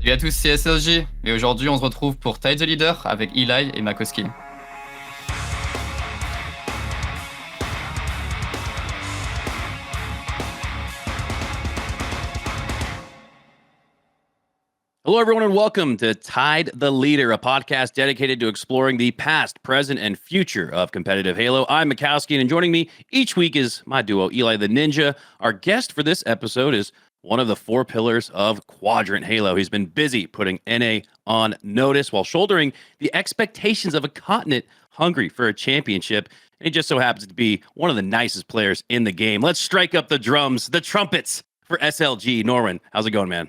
Salut à tous, c'est SLG, et aujourd'hui on se retrouve pour Tide the Leader avec Eli et Makowski. Hello, everyone, and welcome to Tide the Leader, a podcast dedicated to exploring the past, present, and future of competitive Halo. I'm Makowski, and joining me each week is my duo, Eli the Ninja. Our guest for this episode is one of the four pillars of Quadrant Halo. He's been busy putting NA on notice while shouldering the expectations of a continent hungry for a championship. And he just so happens to be one of the nicest players in the game. Let's strike up the drums, the trumpets for SLG. Norwen, how's it going, man?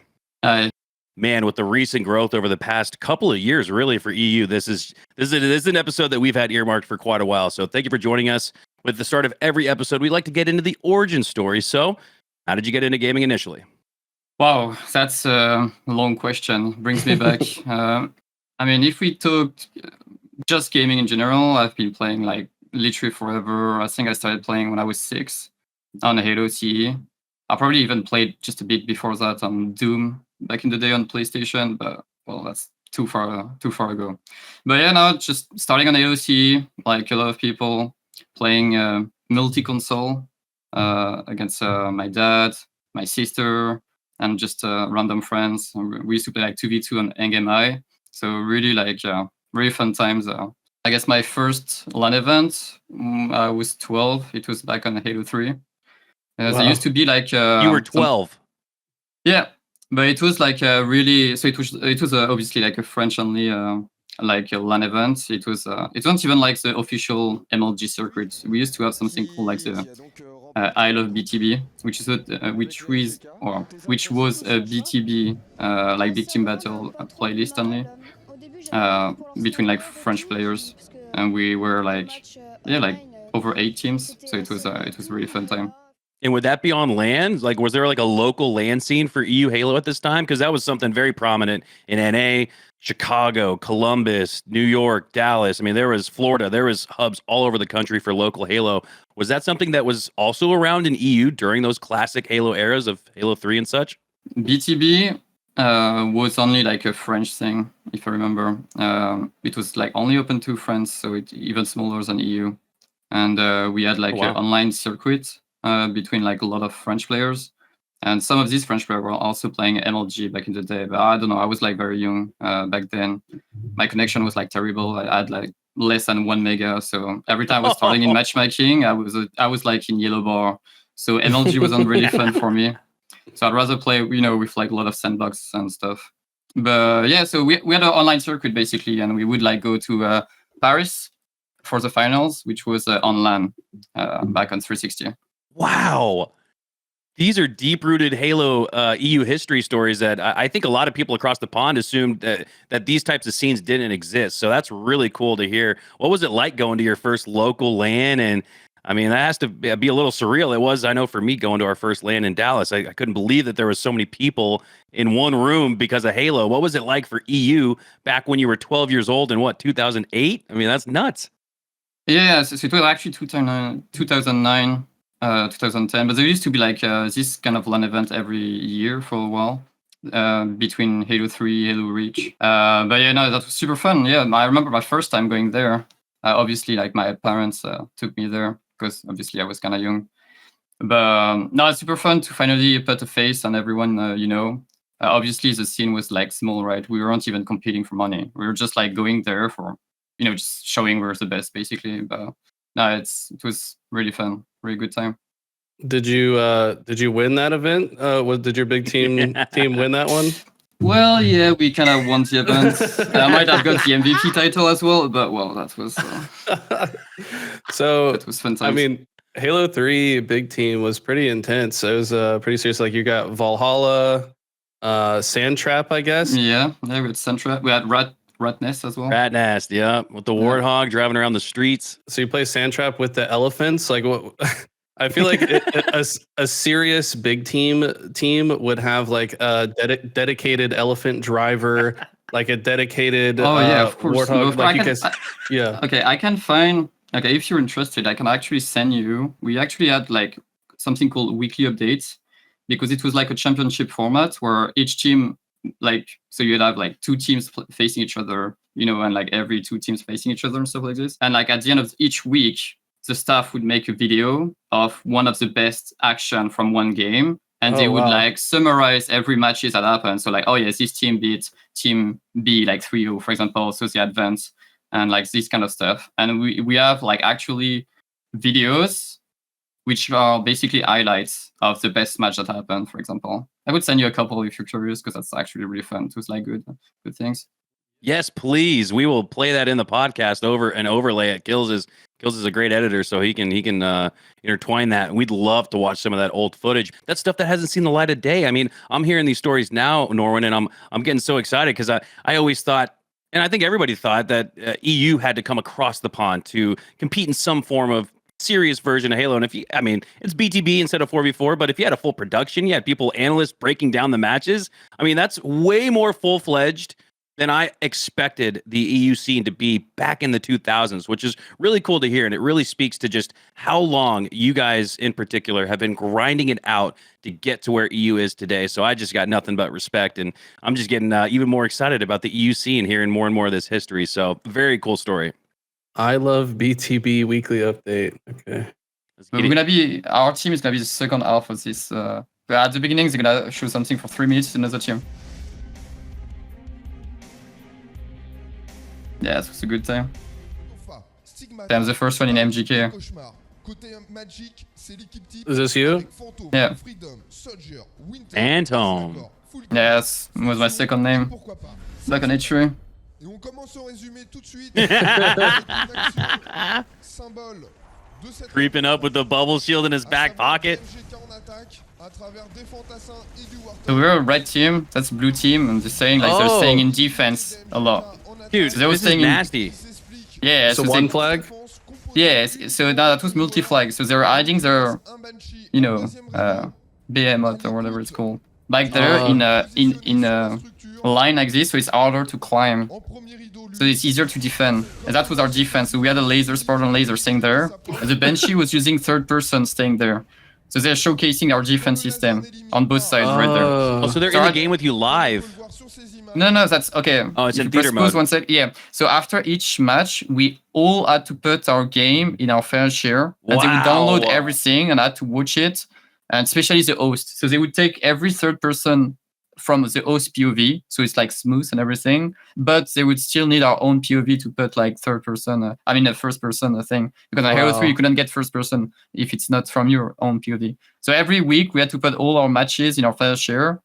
Man, with the recent growth over the past couple of years, really, for EU, this is an episode that we've had earmarked for quite a while. So thank you for joining us. With the start of every episode, we like to get into the origin story. So how did you get into gaming initially? Wow, that's a long question. Brings me back. I mean, if we talk just gaming in general, I've been playing like literally forever. I think I started playing when I was 6 on Halo CE. I probably even played just a bit before that on Doom back in the day on PlayStation, but well, that's too far ago. But yeah, now just starting on AOC, like a lot of people playing multi-console against my dad, my sister, and just random friends. We used to play like 2v2 on NGMI, so really like really fun times. I guess my first LAN event, I was 12. It was back on Halo 3. Wow. So it used to be like you were 12. Yeah. But it was like really, so it was obviously like a French only like a LAN event. It wasn't even like the official MLG circuit. We used to have something called like the I Love BTB, which was a BTB like big team battle playlist only between like French players, and we were like over 8 teams. So it was a really fun time. And would that be on LAN? Like, was there like a local LAN scene for EU Halo at this time? Because that was something very prominent in NA, Chicago, Columbus, New York, Dallas. I mean, there was Florida. There was hubs all over the country for local Halo. Was that something that was also around in EU during those classic Halo eras of Halo 3 and such? BTB was only like a French thing, if I remember. It was like only open to France, so it even smaller than EU. And we had like an online circuit between like a lot of French players, and some of these French players were also playing MLG back in the day. But I don't know, I was like very young back then. My connection was like terrible. I had like less than 1 mega, so every time I was starting in matchmaking, I was like in yellow bar. So MLG wasn't really fun for me. So I'd rather play, with like a lot of sandbox and stuff. But yeah, so we had an online circuit basically, and we would like go to Paris for the finals, which was on LAN back on 360. Wow. These are deep-rooted Halo EU history stories that I think a lot of people across the pond assumed that these types of scenes didn't exist. So that's really cool to hear. What was it like going to your first local LAN? And I mean, that has to be a little surreal. It was, I know, for me going to our first LAN in Dallas. I couldn't believe that there was so many people in one room because of Halo. What was it like for EU back when you were 12 years old in 2008? I mean, that's nuts. Yeah, so it was actually 2009, 2010, but there used to be like this kind of LAN event every year for a while between Halo 3, Halo Reach. But yeah, no, that was super fun. Yeah, I remember my first time going there. Obviously, like my parents took me there because obviously I was kind of young. But no, it's super fun to finally put a face on everyone, obviously, the scene was like small, right? We weren't even competing for money. We were just like going there for, just showing we're the best, basically. But no, it was really fun, really good time. Did you win that event? Did your big team win that one? Well, yeah, we kind of won the event. I might have got the MVP title as well, but well, that was so. It was fun times. I mean, Halo 3 big team was pretty intense. It was pretty serious. Like you got Valhalla, Sandtrap, I guess. Yeah, we had Sandtrap. We had Ratnest as well. Ratnest, yeah, with the Warthog driving around the streets. So you play Sandtrap with the elephants. Like what? I feel like a serious big team would have like a dedicated elephant driver, like a dedicated of course. Warthog. No, like you guys, yeah. Okay, I can find. Okay, if you're interested, I can actually send you. We actually had like something called weekly updates because it was like a championship format where each team like, so you'd have like two teams facing each other, you know, and like every two teams facing each other and stuff like this. And like at the end of each week, the staff would make a video of one of the best action from one game. And they would like summarize every matches that happened. So like, oh yes, this team beat team B like 3-0, for example, so they advance and like this kind of stuff. And we have like actually videos which are basically highlights of the best match that happened, for example. I would send you a couple if you're curious, because that's actually really fun. It was like good things. Yes, please. We will play that in the podcast over and overlay it. Kills is a great editor, so he can intertwine that. We'd love to watch some of that old footage. That's stuff that hasn't seen the light of day. I mean, I'm hearing these stories now, Norwen, and I'm getting so excited because I always thought, and I think everybody thought that EU had to come across the pond to compete in some form of serious version of Halo. And it's BTB instead of 4v4, but if you had a full production, you had analysts breaking down the matches. I mean, that's way more full-fledged than I expected the EU scene to be back in the 2000s, which is really cool to hear. And it really speaks to just how long you guys in particular have been grinding it out to get to where EU is today. So I just got nothing but respect. And I'm just getting even more excited about the EU scene, hearing more and more of this history. So very cool story. I love BTB weekly update. Okay. Our team is gonna be the second half of this. But at the beginning, they're gonna show something for 3 minutes to another team. Yeah, it was a good time. I'm the first one in MGK. Is this you? Yeah. Anton. Yes, it was my second name. Back on H3. Et on commence au résumé tout de suite. Symbole de cette creeping up with the bubble shield in his back pocket. So we're a red team, that's blue team, and they're saying like they're staying in defense a lot. Dude, so they were this is nasty. Yeah, so one flag? Yes, so that was multi-flag. So they're hiding their, you know, behemoth or whatever it's called. Like they're in a line like this, so it's harder to climb. So it's easier to defend. And that was our defense. So we had a laser, Spartan laser staying there. And the Banshee was using third person staying there. So they're showcasing our defense system on both sides right there. Oh, so they're in the game with you live. No, that's okay. Oh, it's in theater mode. One sec, yeah. So after each match, we all had to put our game in our fair share. And they would download everything and had to watch it. And especially the host. So they would take every third person from the host POV, so it's like smooth and everything, but they would still need our own POV to put like third person, a first person thing, because on Halo 3 you couldn't get first person if it's not from your own POV. So every week we had to put all our matches in our file share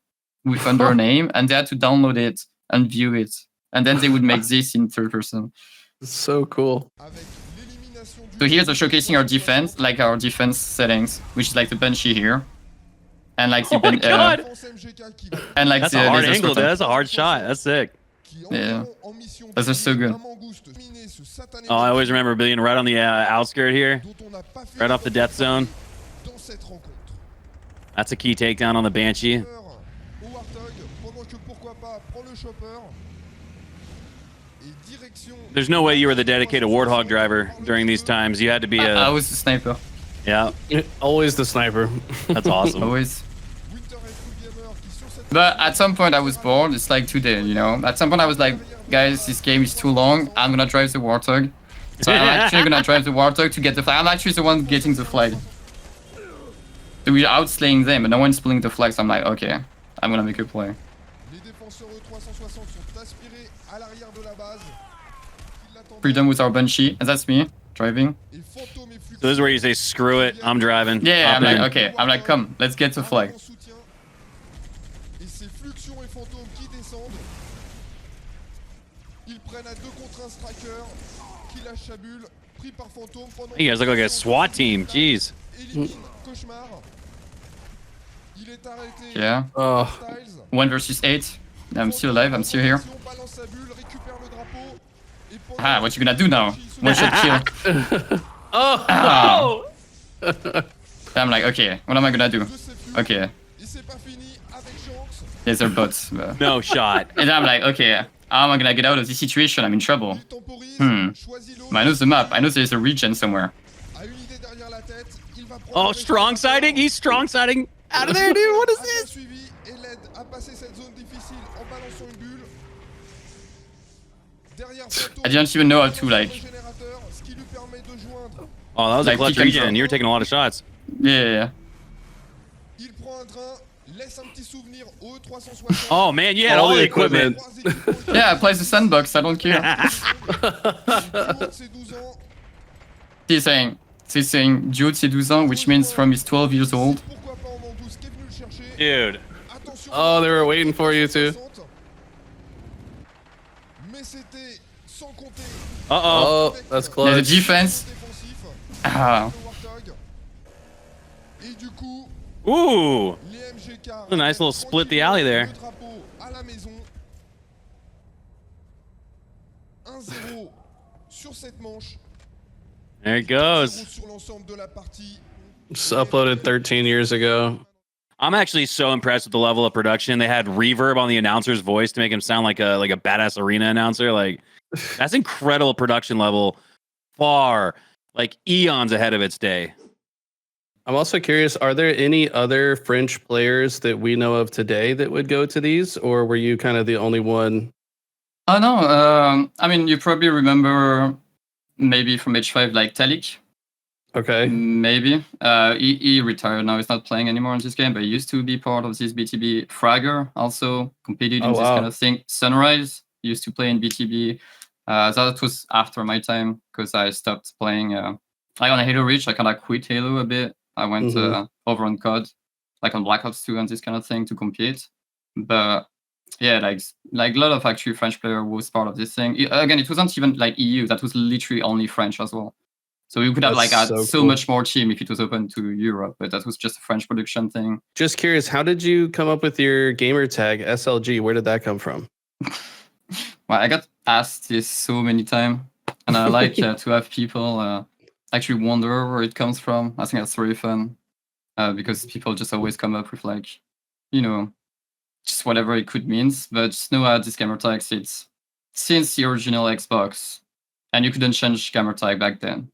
with under a name, and they had to download it and view it, and then they would make this in third person. So cool. So here's the showcasing our defense, like our defense settings, which is like the Banshee here. And like and like that's a hard angle. That's a hard shot. That's sick. Yeah, those are so good. Oh, I always remember being right on the outskirt here, right off the death zone. That's a key takedown on the Banshee. There's no way you were the dedicated Warthog driver during these times. You had to be a. I was the sniper. Yeah, always the sniper. That's awesome. Always. But at some point I was bored. It's like today, you know. At some point I was like, guys, this game is too long. I'm gonna drive the Warthog. So I'm actually gonna drive the Warthog to get the flag. I'm actually the one getting the flag. So we're outslaying them, but no one's pulling the flag. So I'm like, okay, I'm gonna make a play. Freedom with our Banshee, and that's me driving. So this is where you say, screw it, I'm driving. Yeah, I'm like, okay, I'm like, come, let's get the flag. You guys look like a SWAT team, jeez. Yeah. 1 versus 8. I'm still alive, I'm still here. Ah, what you gonna do now? One shot kill. Oh! I'm like, okay, what am I gonna do? Okay. There's their bots. No shot. And I'm like, okay, how am I gonna get out of this situation? I'm in trouble. I know the map. I know there's a region somewhere. Oh, strong sighting? He's strong sighting out of there, dude. What is this? l'aide à passer cette zone difficile en balançant une bulle. Derrière Plateau, I didn't even know how to like. régénérateur, ce qui lui permet de joindre. Oh, that was a Like, clutch pick and regen. drop. You were taking a lot of shots. Yeah. Il prend un train, laisse un petit souvenir au E360. Oh man, you had all the equipment. Yeah, I play the sandbox. I don't care. Ses 12 ans. He's saying Duo de ses 12 ans, which means from his 12 years old. Pourquoi pas en Mandous qui est venu le chercher. Dude. Attention. Oh, they were waiting for you too. Mais c'était sans compter. Uh-oh. Oh, that's Yeah, the clutch. defense. Défensif. Ah. Le Warthog. Et du coup, Ooh. les MGK. A nice little split the alley there. Le drapeau à la maison. 1-0 sur cette manche. There it goes. 0 sur l'ensemble de la partie. Just uploaded 13 years ago. I'm actually so impressed with the level of production. They had reverb on the announcer's voice to make him sound like a badass arena announcer. Like, that's incredible production level. Far, like eons ahead of its day. I'm also curious, are there any other French players that we know of today that would go to these, or were you kind of the only one? Oh no. I mean, you probably remember maybe from H5 like Talik. Okay. Maybe. He retired now. He's not playing anymore in this game, but he used to be part of this BTB. Fragger also competed in Oh, this wow. kind of thing. Sunrise used to play in BTB. That was after my time because I stopped playing. Like on Halo Reach, I kind of quit Halo a bit. I went over on COD, like on Black Ops 2 and this kind of thing to compete. But yeah, like a lot of actually French player was part of this thing. Again, it wasn't even like EU. That was literally only French as well. So we could have That's like had so so cool. much more team if it was open to Europe, but that was just a French production thing. Just curious, how did you come up with your gamer tag SLG? Where did that come from? Well, I got asked this so many times, and I like to have people actually wonder where it comes from. I think that's really fun because people just always come up with like, you know, just whatever it could means. But just know this gamer tag it's since the original Xbox, and you couldn't change gamer tag back then.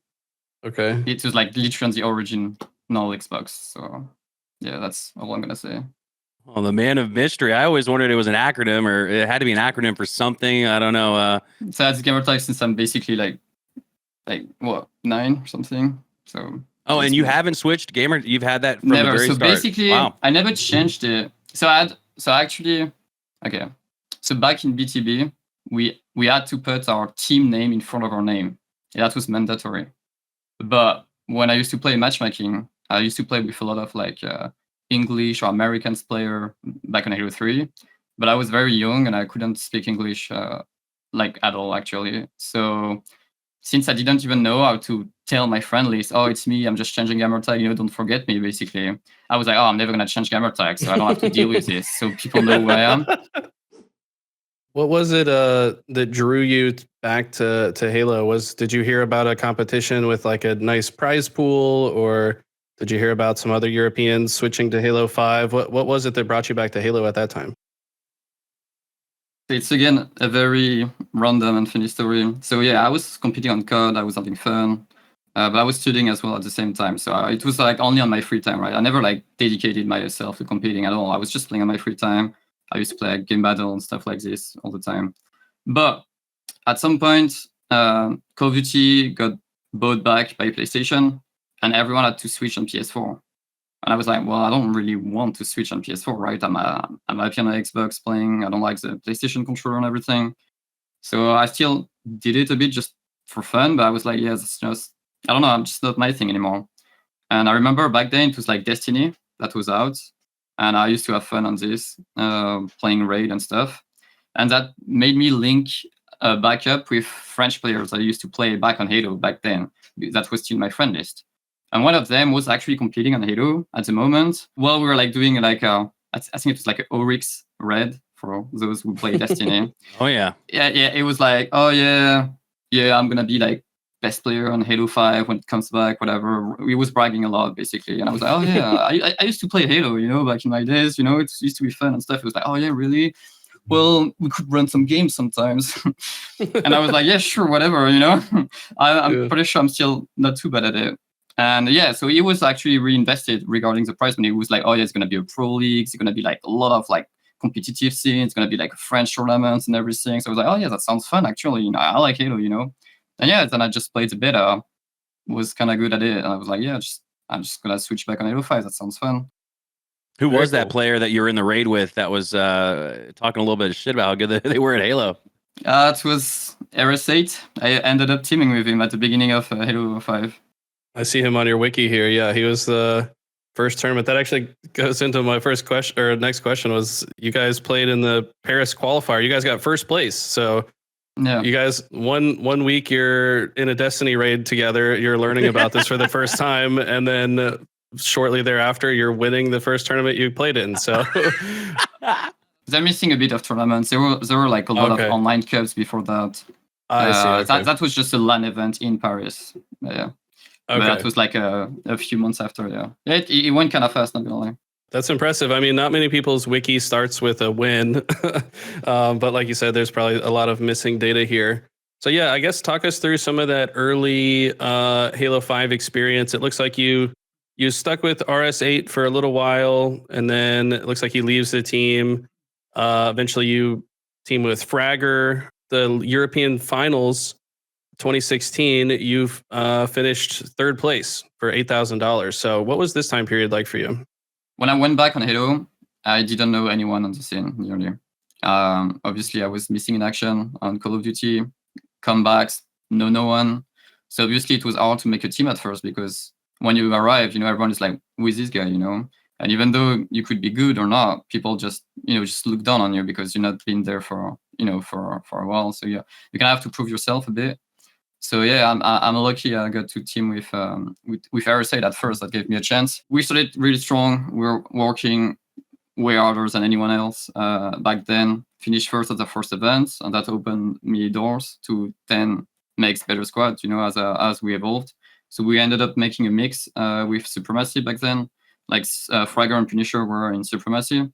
Okay. It was like literally on the original Xbox. So yeah, that's all I'm gonna say. Oh, the man of mystery. I always wondered it was an acronym or it had to be an acronym for something. I don't know. So that's gamer tag since I'm basically like what 9 or something. So Oh, and you haven't switched gamer? You've had that from the never. very So start. basically, Wow. I never changed it. So actually, okay. So back in BTB, we had to put our team name in front of our name. Yeah, that was mandatory. But when I used to play matchmaking, I used to play with a lot of like English or Americans player back on Halo 3. But I was very young and I couldn't speak English like at all actually. So since I didn't even know how to tell my friend list, oh, it's me, I'm just changing gamer tag, don't forget me, basically. I was like, oh, I'm never gonna change gamer tag, so I don't have to deal with this. So people know who I am. What was it that drew you back to Halo? Did you hear about a competition with like a nice prize pool, or did you hear about some other Europeans switching to Halo 5? What was it that brought you back to Halo at that time? It's again a very random and funny story. So yeah, I was competing on COD, I was having fun, but I was studying as well at the same time. So it was like only on my free time, right? I never like dedicated myself to competing at all. I was just playing on my free time. I used to play like, game battle and stuff like this all the time. But at some point, Call of Duty got bought back by PlayStation, and everyone had to switch on PS4. And I was like, well, I don't really want to switch on PS4, right? I'm happy on my Xbox playing. I don't like the PlayStation controller and everything. So I still did it a bit just for fun, but I was like, yes, it's just, I don't know, I'm just not my thing anymore. And I remember back then it was like Destiny that was out. And I used to have fun on this, playing Raid and stuff. And that made me link back up with French players I used to play back on Halo back then. That was still my friend list. And one of them was actually competing on Halo at the moment. Well, we were like doing like, I think it was like an Oryx Red for those who play Destiny. Oh, yeah. Yeah, it was like, oh, yeah, I'm going to be like best player on Halo 5 when it comes back, whatever. He was bragging a lot, basically. And I was like, oh, yeah, I used to play Halo, back in my days, it used to be fun and stuff. It was like, oh, yeah, really? Well, we could run some games sometimes. And I was like, yeah, sure, whatever, I'm pretty sure I'm still not too bad at it. And yeah, so he was actually reinvested regarding the prize money. He was like, oh yeah, it's gonna be a pro league. It's gonna be like a lot of like competitive scene. It's gonna be like French tournaments and everything. So I was like, oh yeah, that sounds fun. Actually, I like Halo, And yeah, then I just played the beta. Was kind of good at it, and I was like, yeah, I'm just gonna switch back on Halo 5. That sounds fun. Who Very was that cool. player that you were in the raid with that was talking a little bit of shit about how good they were at Halo? It was RS8. I ended up teaming with him at the beginning of Halo 5. I see him on your wiki here. Yeah, he was the first tournament. That actually goes into my first question, or next question was, you guys played in the Paris qualifier. You guys got first place. So Yeah. you guys, one week you're in a Destiny raid together. You're learning about this for the first time. And then shortly thereafter, you're winning the first tournament you played in. So they're missing a bit of tournaments. There were like a lot Okay. of online cups before that. I see. Okay. That was just a LAN event in Paris. Yeah. But Okay. that was like a few months after. Yeah. It went kind of fast, not gonna lie. That's impressive. I mean, not many people's wiki starts with a win, but like you said, there's probably a lot of missing data here. So yeah, I guess talk us through some of that early Halo 5 experience. It looks like you stuck with RS8 for a little while, and then it looks like he leaves the team. Eventually, you team with Fragger. The European Finals 2016, you've finished third place for $8,000. So what was this time period like for you? When I went back on Halo, I didn't know anyone on the scene nearly. Obviously, I was missing in action on Call of Duty, comebacks, no one. So obviously, it was hard to make a team at first because when you arrive, everyone is like, "Who is this guy?" And even though you could be good or not, people just look down on you because you're not been there for for a while. So yeah, you kind of have to prove yourself a bit. So yeah, I'm lucky I got to team with RS8 at first. That gave me a chance. We started really strong. We were working way harder than anyone else back then. Finished first at the first event, and that opened me doors to 10 makes better squad. As we evolved. So we ended up making a mix with Supremacy back then. Like Fragger and Punisher were in Supremacy,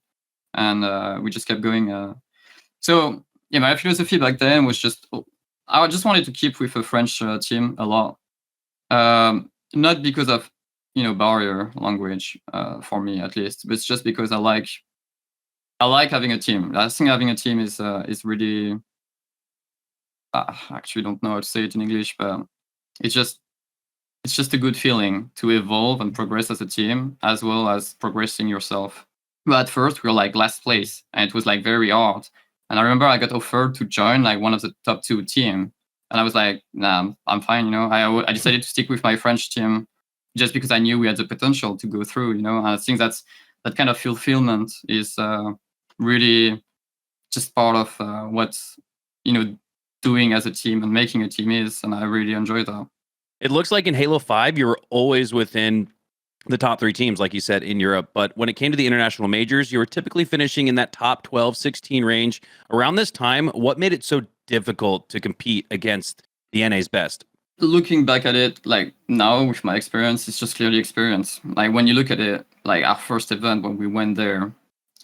and we just kept going. So yeah, my philosophy back then was just I just wanted to keep with a French team a lot, not because of barrier language for me at least, but it's just because I like having a team. I think having a team is really I actually don't know how to say it in English, but it's just a good feeling to evolve and progress as a team as well as progressing yourself. But at first we were like last place, and it was like very hard. And I remember I got offered to join like one of the top 2 team, and I was like, nah, I'm fine. I decided to stick with my French team just because I knew we had the potential to go through. And I think that kind of fulfillment is really just part of what doing as a team and making a team is, and I really enjoy that. It looks like in Halo 5, you were always within the top 3 teams, like you said, in Europe. But when it came to the international majors, you were typically finishing in that top 12, 16 range. Around this time, what made it so difficult to compete against the NA's best? Looking back at it, like now with my experience, it's just clearly experience. Like when you look at it, like our first event when we went there,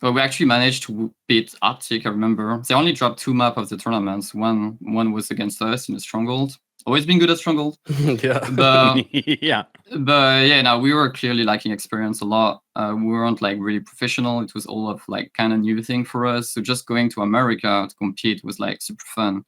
well, we actually managed to beat Optic, I remember. They only dropped 2 maps of the tournaments. One was against us in a Stronghold. Always been good at Stronghold. Yeah. But yeah. But yeah, now we were clearly lacking experience a lot. We weren't like really professional. It was all of like kind of new thing for us. So just going to America to compete was like super fun.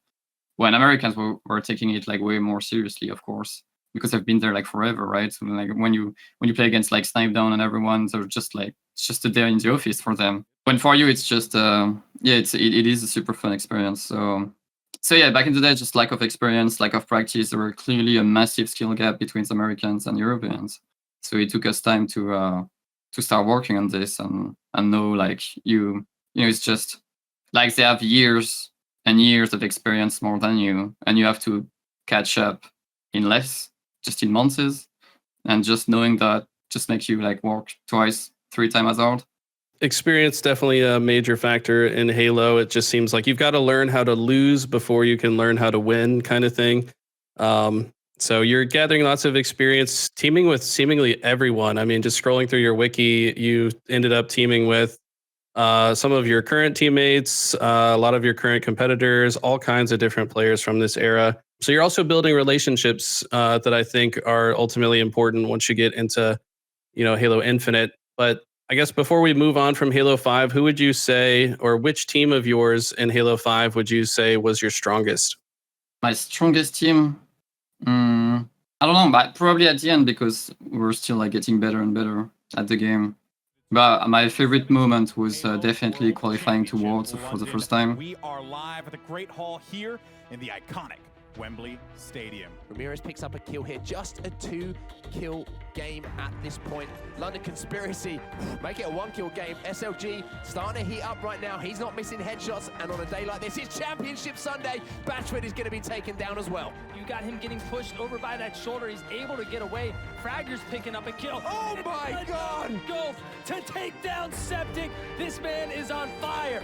When Americans were taking it like way more seriously, of course, because they've been there like forever, right? So like when you play against like Snipe Down and everyone, they're just like it's just a day in the office for them. When for you, it's just it is a super fun experience. So yeah, back in the day, just lack of experience, lack of practice. There were clearly a massive skill gap between Americans and Europeans. So it took us time to start working on this and know like it's just like they have years and years of experience more than you, and you have to catch up in less, just in months, and just knowing that just makes you like work twice, 3 times as hard. Experience definitely a major factor in Halo. It just seems like you've got to learn how to lose before you can learn how to win, kind of thing. So you're gathering lots of experience, teaming with seemingly everyone. I mean, just scrolling through your wiki, you ended up teaming with some of your current teammates, a lot of your current competitors, all kinds of different players from this era. So you're also building relationships that I think are ultimately important once you get into, Halo Infinite. But I guess before we move on from Halo 5, who would you say, or which team of yours in Halo 5 would you say was your strongest? My strongest team, I don't know, but probably at the end because we're still like getting better and better at the game. But my favorite moment was definitely qualifying to Worlds for the first time. We are live at the Great Hall here in the iconic Wembley Stadium. Ramirez picks up a kill here, just a 2-kill game at this point. London Conspiracy make it a 1-kill game. SLG starting to heat up right now. He's not missing headshots, and on a day like this, it's Championship Sunday. Batchford is going to be taken down as well. You got him getting pushed over by that shoulder. He's able to get away. Fragger's picking up a kill. Oh my God! Go to take down Septic. This man is on fire.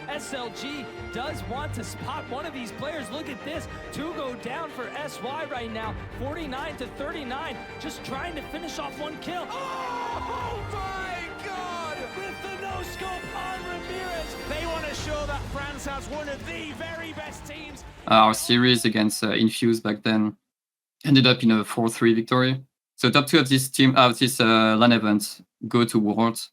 SLG does want to spot one of these players. Look at this. 2 go down for SY right now. 49 to 39. Just trying to finish off 1 kill. Oh my God! With the no-scope on Ramirez. They want to show that France has one of the very best teams. Our series against Infuse back then ended up in a 4-3 victory. So top 2 of this team, of this LAN event, go to Worlds.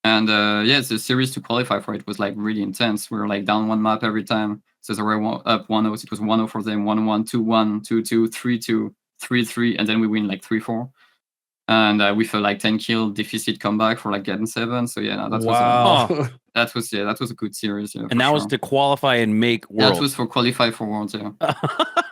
And the series to qualify for it was like really intense. We were like down 1 map every time. So they were up 1-0. It was 1-0 for them, 1-1, 2-1, 2-2, 3-2, 3-3, and then we win like 3-4. And we felt like 10 kill deficit comeback for like getting 7. So yeah, that was a good series. Yeah, and that was to qualify and make Worlds. That was for qualify for Worlds, yeah.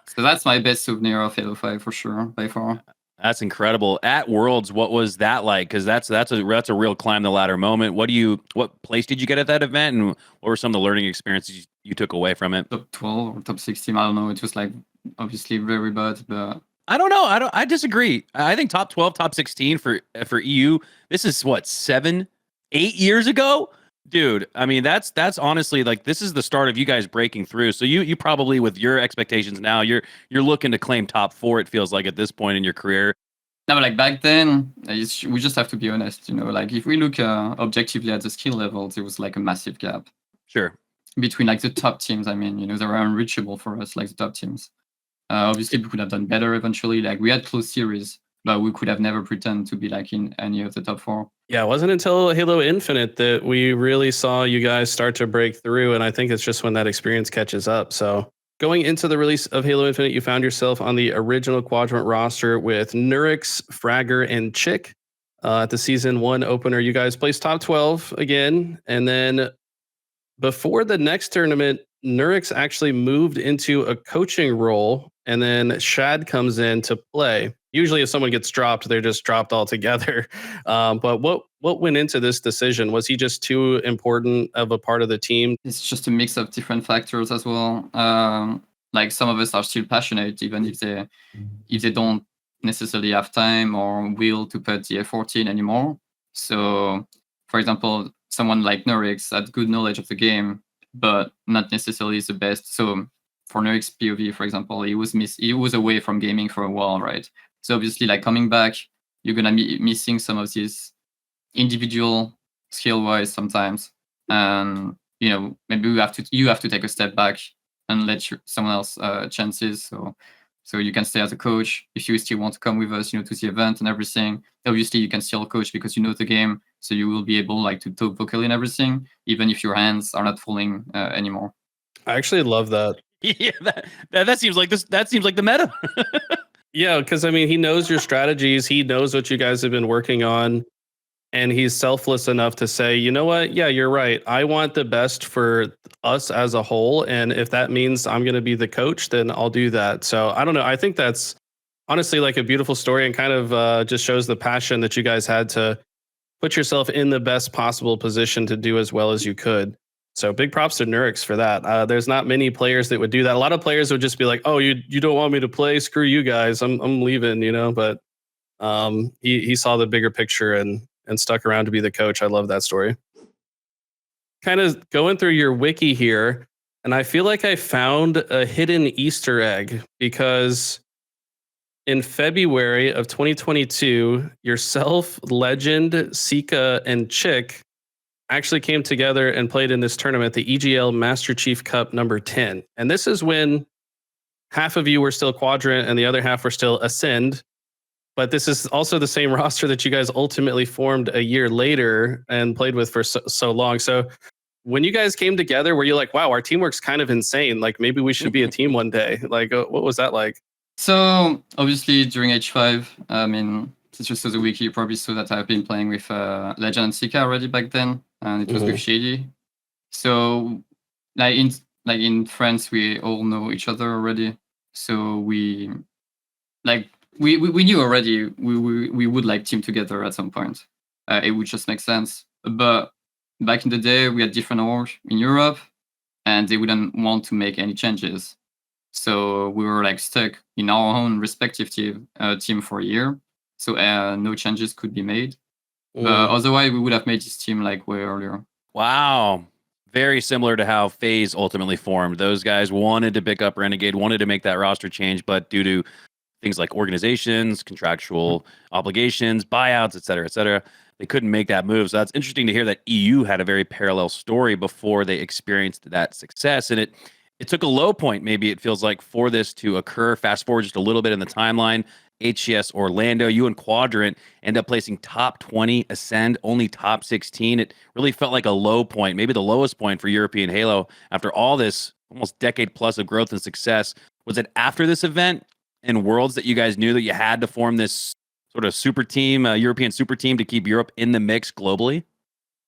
So that's my best souvenir of Halo 5 for sure, by far. That's incredible. At Worlds, what was that like? Because that's a real climb the ladder moment. What place did you get at that event, and what were some of the learning experiences you took away from it? Top 12 or top 16, I don't know. It was like obviously very bad, but I don't know. I disagree. I think top 12, top 16 for EU. This is what, 7, 8 years ago, dude. I mean, that's honestly like this is the start of you guys breaking through. So you probably, with your expectations now, you're looking to claim top 4. It feels like at this point in your career. No, but like back then, we just have to be honest. Like if we look objectively at the skill levels, there was like a massive gap. Sure. Between like the top teams. I mean, they were unreachable for us, like the top teams. Obviously, we could have done better eventually. Like we had close series, but we could have never pretend to be like in any of the top 4. Yeah, it wasn't until Halo Infinite that we really saw you guys start to break through, and I think it's just when that experience catches up. So going into the release of Halo Infinite, you found yourself on the original Quadrant roster with Nurix, Fragger, and Chick. At the Season 1 opener, you guys placed top 12 again, and then before the next tournament, Nurix actually moved into a coaching role, and then Shad comes in to play. Usually if someone gets dropped, they're just dropped altogether. But what went into this decision? Was he just too important of a part of the team? It's just a mix of different factors as well. Like some of us are still passionate, even if they don't necessarily have time or will to put the effort in anymore. So, for example, someone like Nurix had good knowledge of the game, but not necessarily the best. So for Nurix POV, for example, he was away from gaming for a while, right? So obviously, like coming back, you're gonna be missing some of these individual skill-wise sometimes, and maybe you have to take a step back and let someone else chances. So you can stay as a coach if you still want to come with us, to the event and everything. Obviously, you can still coach because you know the game, so you will be able like to talk vocally and everything, even if your hands are not falling anymore. I actually love that. Yeah, that seems like this. That seems like the meta. Yeah, because I mean, he knows your strategies. He knows what you guys have been working on. And he's selfless enough to say, you know what? Yeah, you're right. I want the best for us as a whole. And if that means I'm going to be the coach, then I'll do that. So I don't know. I think that's honestly like a beautiful story and kind of just shows the passion that you guys had to put yourself in the best possible position to do as well as you could. So big props to Nurix for that. There's not many players that would do that. A lot of players would just be like, oh, you don't want me to play? Screw you guys. I'm leaving, But he saw the bigger picture and stuck around to be the coach. I love that story. Kind of going through your wiki here, and I feel like I found a hidden Easter egg because in February of 2022, yourself, Lqgend, Sika, and Chick actually came together and played in this tournament, the EGL Master Chief Cup number 10. And this is when half of you were still Quadrant and the other half were still Ascend. But this is also the same roster that you guys ultimately formed a year later and played with for so long. So when you guys came together, were you like, wow, our teamwork's kind of insane. Like maybe we should be a team one day. Like what was that like? So obviously during H5, I mean, since you saw the wiki, you probably saw that I've been playing with Lqgend and Sika already back then, and it was with Shady. So in France, we all know each other already. So we knew already we would like team together at some point. It would just make sense. But back in the day, we had different orgs in Europe, and they wouldn't want to make any changes. So we were like stuck in our own respective team for a year. So no changes could be made. But otherwise, we would have made this team like way earlier. Wow. Very similar to how FaZe ultimately formed. Those guys wanted to pick up Renegade, wanted to make that roster change, but due to things like organizations, contractual obligations, buyouts, et cetera, they couldn't make that move. So that's interesting to hear that EU had a very parallel story before they experienced that success. And it took a low point, maybe it feels like, for this to occur. Fast forward just a little bit in the timeline. HCS Orlando, you and Quadrant end up placing top 20, Ascend only top 16. It really felt like a low point, maybe the lowest point for European Halo after all this almost decade plus of growth and success. Was it after this event in Worlds that you guys knew that you had to form this sort of super team, European super team, to keep Europe in the mix globally?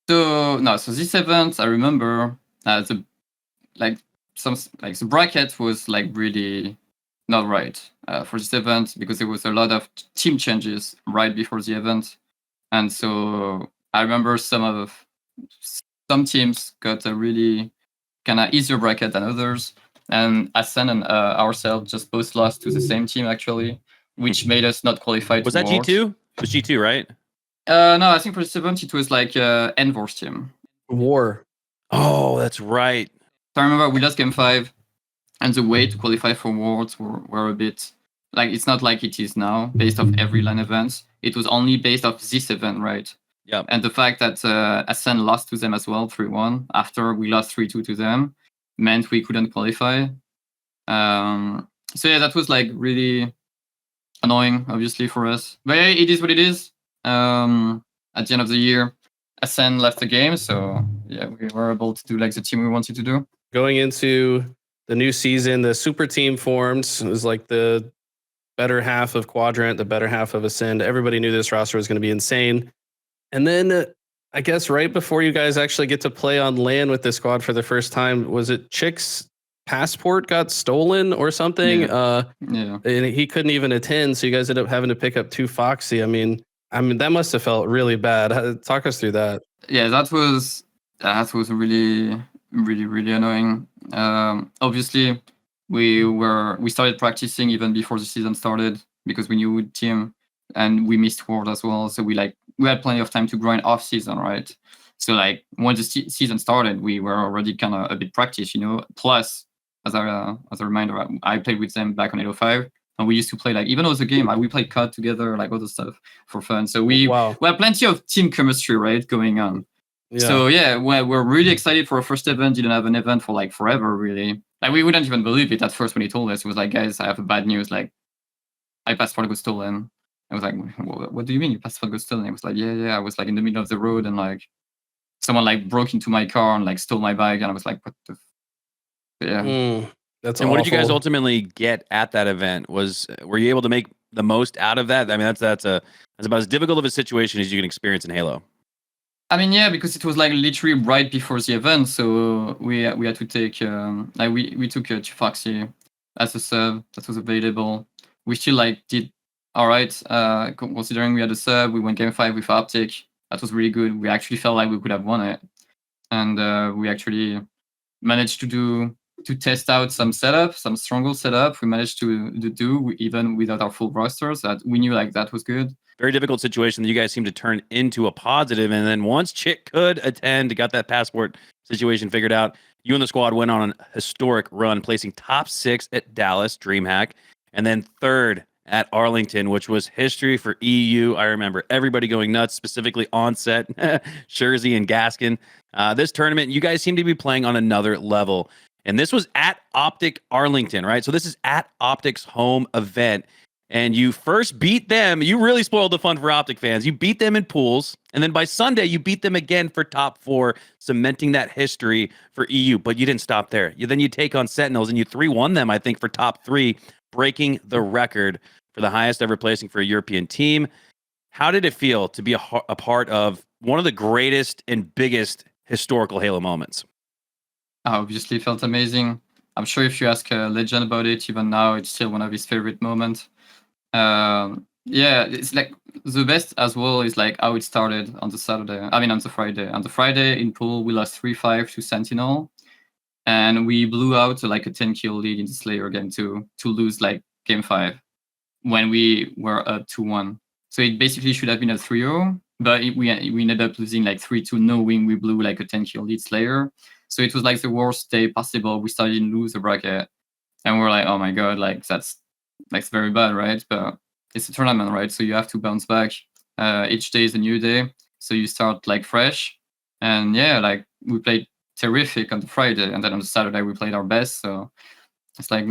So this event, I remember the bracket was like really not right for this event because there was a lot of team changes right before the event, and so I remember some teams got a really kind of easier bracket than others, and Ascend and ourselves just both lost to the same team actually, which made us not qualify. Was that G2? It was G2, right? No, I think for this event it was like Envor's team. War. Oh, that's right. So I remember we lost game 5. And the way to qualify for Worlds were a bit like, it's not like it is now, based off every LAN events. It was only based off this event, right? Yeah. And the fact that Ascend lost to them as well, 3-1, after we lost 3-2 to them, meant we couldn't qualify. So yeah, that was like really annoying, obviously, for us. But yeah, it is what it is. At the end of the year, Ascend left the game, so yeah, we were able to do like the team we wanted to do. Going into the new season, the super team formed. It was like the better half of Quadrant, the better half of Ascend. Everybody knew this roster was going to be insane. And then I guess right before you guys actually get to play on LAN with this squad for the first time, was it Chick's passport got stolen or something? Yeah. And he couldn't even attend, so you guys ended up having to pick up 2 Foxy. I mean that must have felt really bad. Talk us through that. Yeah, that was really annoying. Obviously, we started practicing even before the season started because we knew team, and we missed World as well. So we had plenty of time to grind off season, right? So like when the season started, we were already kind of a bit practice, Plus, as a reminder, I played with them back on 805, and we used to play like, even though it was a game, we played COD together, like all the stuff for fun. So we had plenty of team chemistry, right, going on. Yeah. So yeah, we're really excited for our first event. Didn't have an event for like forever, really. Like we wouldn't even believe it at first when he told us. It was like, guys, I have a bad news. Like, my passport got stolen. I was like, what do you mean your passport got stolen? It was like, yeah. I was like in the middle of the road, and like someone like broke into my car and like stole my bike, and I was like, what the? Yeah. That's and awful. What did you guys ultimately get at that event? Were you able to make the most out of that? I mean, that's about as difficult of a situation as you can experience in Halo. I mean, yeah, because it was like literally right before the event, so we had to take we took Foxy as a sub that was available. We still like did all right, considering we had a sub. We went game 5 with Optic. That was really good. We actually felt like we could have won it, and we actually managed to test out some stronghold setup. We managed to do even without our full rosters. That we knew like that was good. Very difficult situation that you guys seem to turn into a positive. And then once Chick could attend, got that passport situation figured out, you and the squad went on a historic run, placing top 6 at Dallas, Dreamhack, and then 3rd at Arlington, which was history for EU. I remember everybody going nuts, specifically on set, Shurzy and Gaskin. This tournament, you guys seem to be playing on another level. And this was at Optic Arlington, right? So this is at Optic's home event. And you first beat them. You really spoiled the fun for Optic fans. You beat them in pools. And then by Sunday, you beat them again for top 4, cementing that history for EU. But you didn't stop there. Then you take on Sentinels and you 3-1 them, I think, for top 3, breaking the record for the highest ever placing for a European team. How did it feel to be a part of one of the greatest and biggest historical Halo moments? Obviously, it felt amazing. I'm sure if you ask Lqgend about it, even now, it's still one of his favorite moments. Yeah, it's like the best as well is like how it started on the Saturday. I mean, on the Friday. On the Friday in pool, we lost 3-5 to Sentinel, and we blew out like a 10-kill lead in the Slayer game to lose like game 5 when we were up 2-1. So it basically should have been a 3-0, but we ended up losing like 3-2, knowing we blew like a 10-kill lead Slayer. So it was like the worst day possible. We started to lose the bracket, and we're like, oh my god, like that's very bad, right? But it's a tournament, right? So you have to bounce back. Each day is a new day, so you start like fresh. And yeah, like we played terrific on the Friday, and then on the Saturday we played our best. So it's like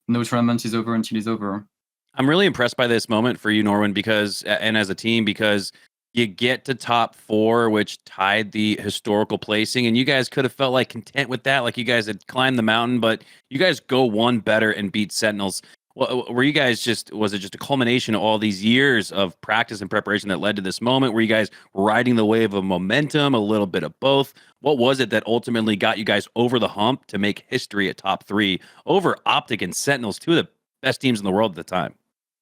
no tournament is over until it's over. I'm really impressed by this moment for you, Norwen, because, and as a team, because you get to top 4, which tied the historical placing, and you guys could have felt like content with that, like you guys had climbed the mountain, but you guys go one better and beat Sentinels. Well, were you guys was it just a culmination of all these years of practice and preparation that led to this moment? Were you guys riding the wave of momentum, a little bit of both? What was it that ultimately got you guys over the hump to make history at top 3 over Optic and Sentinels, 2 of the best teams in the world at the time?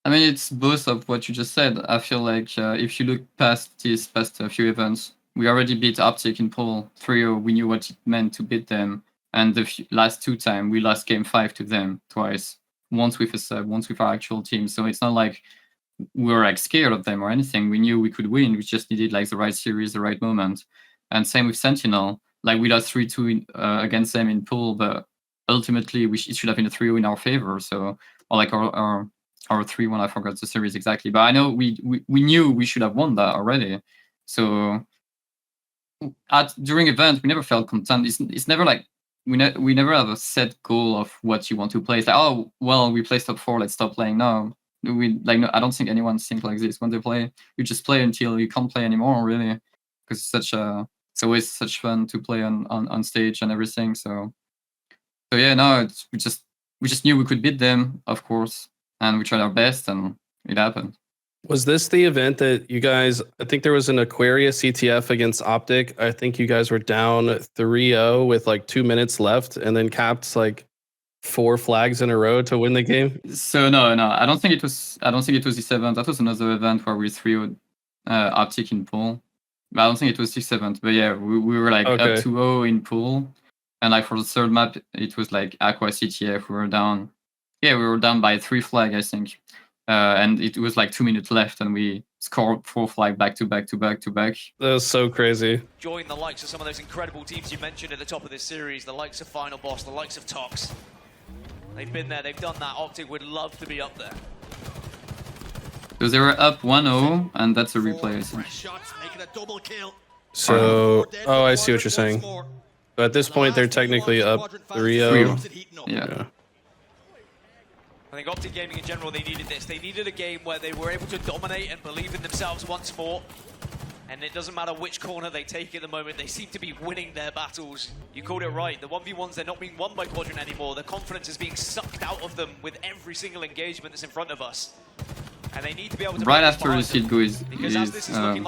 I mean, it's both of what you just said. I feel like if you look past a few events, we already beat Optic in pool 3-0. We knew what it meant to beat them. And the last 2 times, we lost game 5 to them twice. Once with a sub, once with our actual team. So it's not like we were like scared of them or anything. We knew we could win. We just needed like the right series, the right moment. And same with Sentinel. Like we lost 3-2 against them in pool, but ultimately it should have been a 3-0 in our favor. So, or like our 3-1, I forgot the series exactly. But I know we knew we should have won that already. So during event, we never felt content. It's never like we never have a set goal of what you want to play. It's like, oh well, we placed top 4, let's stop playing now. No, I don't think anyone thinks like this. When they play, you just play until you can't play anymore, really, because it's always such fun to play on stage and everything. So yeah, no, we just knew we could beat them, of course, and we tried our best, and it happened. Was this the event that you guys, I think there was an Aquarius CTF against Optic. I think you guys were down 3-0 with like 2 minutes left and then capped like 4 flags in a row to win the game? So no, I don't think it was this event. That was another event where we 3-0 Optic in pool. But I don't think it was this event. But yeah, we were like up 2-0 in pool. And like for the third map, it was like Aqua CTF. We were down by 3 flags, I think. And it was like 2 minutes left, and we scored 4 flags back to back. That was so crazy. Join the likes of some of those incredible teams you mentioned at the top of this series, the likes of Final Boss, the likes of Tox. They've been there, they've done that. Optic would love to be up there. So they were up 1-0, and that's a replay, I think. So, I see what you're saying. But at this point, they're technically up 3-0. Yeah. I think Optic Gaming in general, they needed this. They needed a game where they were able to dominate and believe in themselves once more. And it doesn't matter which corner they take at the moment, they seem to be winning their battles. You called it right. The 1v1s, they're not being won by Quadrant anymore. The confidence is being sucked out of them with every single engagement that's in front of us. And they need to be able to... Right after the seed go is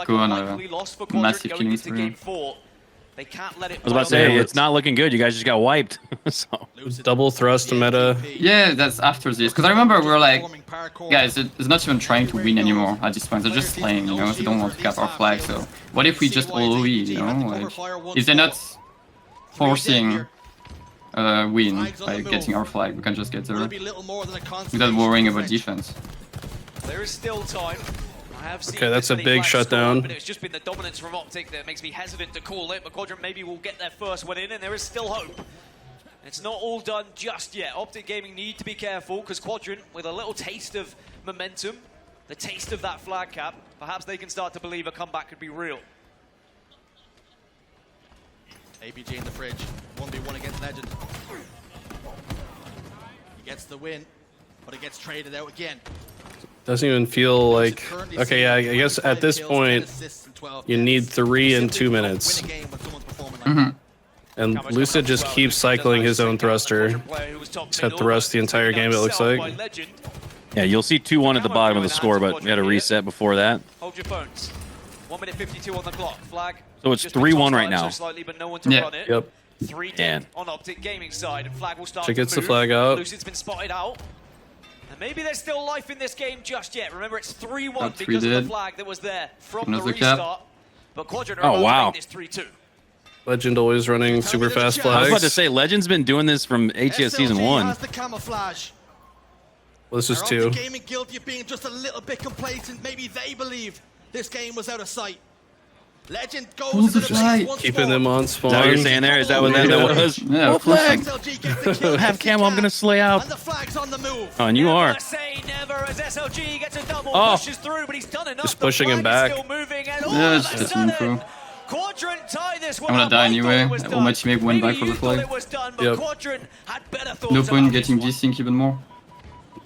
go on a massive killing spree. They can't let it. I was about to say, it's not looking good. You guys just got wiped. So. Double thrust meta. Yeah, that's after this. Because I remember we were like, guys, it's not even trying to win anymore at this point. They're just playing, you know, they don't want to cap our flag. So what if we just all OE, you know? Like, if they're not forcing win by getting our flag, we can just get there without worrying about defense. There is still time. Okay, that's a big shutdown. But it's just been the dominance from Optic that makes me hesitant to call it, but Quadrant maybe will get their first one in, and there is still hope. It's not all done just yet. Optic Gaming need to be careful, because Quadrant, with a little taste of momentum, the taste of that flag cap, perhaps they can start to believe a comeback could be real. ABG in the fridge. 1v1 against Legend. He gets the win, but it gets traded out again. Doesn't even feel like... Okay, yeah, I guess at this point, you need 3 in 2 minutes. And Lucid just keeps cycling his own thruster. He's had thrust the entire game, it looks like. Yeah, you'll see 2-1 at the bottom of the score, but we had a reset before that. Hold your phones. 1 minute 52 on the clock. Flag. So it's 3-1 right now. Slightly, but no one to run it. Yep. 3 dead on Optic Gaming side, and Flag will start She gets to the move. flag out. Lucid's been spotted out. And maybe there's still life in this game just yet. Remember, it's 3-1 Got 3 because of dead. the flag that was there from Another the cap. restart. But Quadrant are Oh, about to wow. make this 3-2. Legend always running super fast I flags. was about to say, Legend's been doing this from HCS Season SLG 1. has the camouflage. Well, this is Are 2. Optic Gaming guilty of being just a little bit complacent? Maybe they believe this game was out of sight. Legend goes into the flag. base once Keeping more. them on Is spawn. that what you're saying there? Is that what that was? Yeah, Oh, of course. flag! SLG gets the kill. Have camo, I'm gonna slay out. And the flag's on the move. Oh, and you are. Never say never as SLG gets a double, Oh. pushes through, but he's done enough. Just pushing The him flag is back. Still moving, and all Yeah, of it's a just moving sudden, through. Quadrant tie this one I'm gonna up. die I thought anyway. it was All done. my teammates went Maybe back for you the thought flag. it was done, but Yep. Quadrant had better thoughts No about point this getting one. desync even more.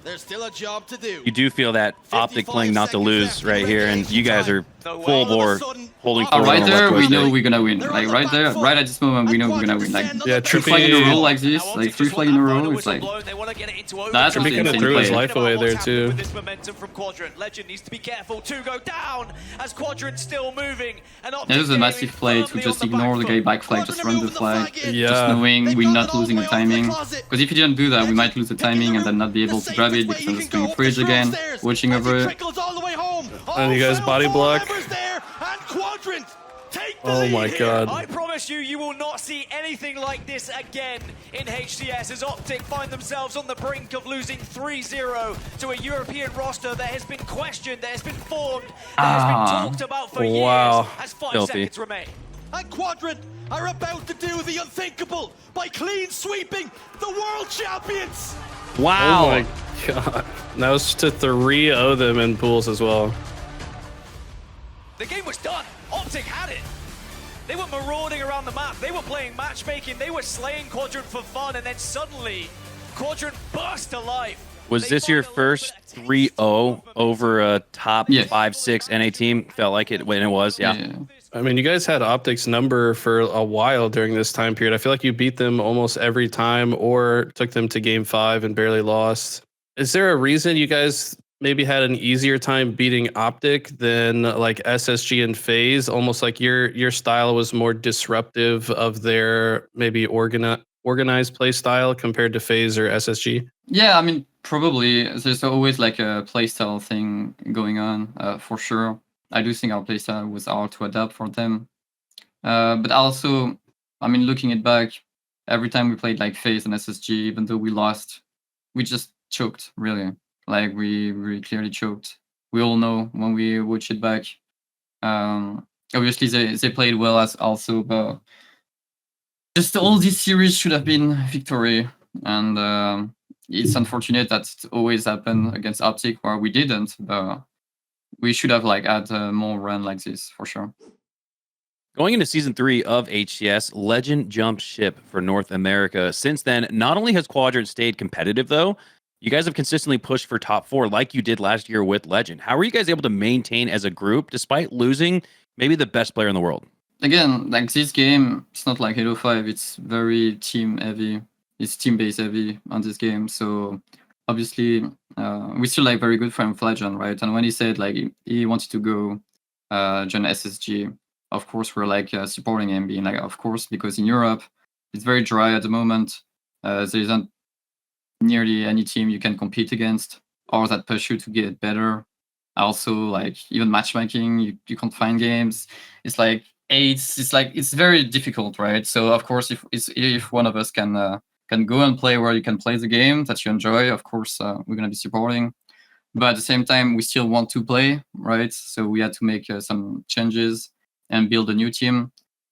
There's still a job to do. You do feel that Optic 55 playing not to seconds lose left in right here, and you guys are full bore holding forward Right on there, left we know twisted. we're gonna win. Like right there, right at this moment, we know we're gonna win. Like Yeah, 3 flag in a row like this, Now, like Optic 3 just flag want in a that row. final It's like whistle blown. They want to get it into That's overtime. what Kinda insane threw his play. life away there What's happening too. with this momentum from Quadrant. Legend needs to be careful to go down as Quadrant still moving. And Optic It was a Gaming massive play to firmly just on the ignore back the guy foot. back flag, just run the flag, Yeah. just knowing They've we're got not it all losing the the way over the timing. closet. Because if you didn't do that, we might lose the Get in timing the and then not be room. able The to grab safest it way because you I'm can just going go fridge up the again, stairs watching as over he it. trickles all the way home. And you guys Final body four block. members there, and Quadrant take the Oh lead my here. god. I promise you, you will not see anything like this again in HCS as Optic find themselves on the brink of losing 3-0 to a European roster that has been questioned, that has been formed, that has been talked about for Wow. years as 5 Filthy. seconds remain. And Quadrant are about to do the unthinkable by clean sweeping the world champions. Wow. Oh my god. That was to 3-0 them in pools as well. The game was done. Optic had it. They were marauding around the map. They were playing matchmaking. They were slaying Quadrant for fun, and then suddenly, Quadrant burst to life. Was They this your find a little first bit of taste 3-0 over a top Yeah. 5-6 NA team? Felt like it when it was, yeah. I mean, you guys had Optic's number for a while during this time period. I feel like you beat them almost every time or took them to game 5 and barely lost. Is there a reason you guys maybe had an easier time beating Optic than like SSG and FaZe? Almost like your style was more disruptive of their maybe organized play style compared to FaZe or SSG? Yeah, I mean, probably there's always like a playstyle thing going on, for sure. I do think our playstyle was hard to adapt for them. But also, I mean, looking it back, every time we played like FaZe and SSG, even though we lost, we just choked, really. Like, we really clearly choked. We all know when we watch it back. Obviously, they played well as also, but just all these series should have been victory. And it's unfortunate that it always happened against Optic where we didn't, but we should have like had more run like this for sure. Going into season 3 of HCS, Legend jumped ship for North America. Since then, not only has Quadrant stayed competitive, though, you guys have consistently pushed for top 4 like you did last year with Legend. How are you guys able to maintain as a group despite losing maybe the best player in the world? Again, like this game, it's not like Halo 5, it's very team heavy. It's team-based heavy on this game. So obviously, we're still like very good friend with Legend, right? And when he said like he wanted to go join SSG, of course we're like supporting him, being like, of course, because in Europe it's very dry at the moment. There isn't nearly any team you can compete against or that push you to get better. Also, like even matchmaking, you can't find games. It's like it's very difficult, right? So of course, if one of us can go and play where you can play the game that you enjoy, of course we're gonna be supporting. But at the same time, we still want to play, right? So we had to make some changes and build a new team.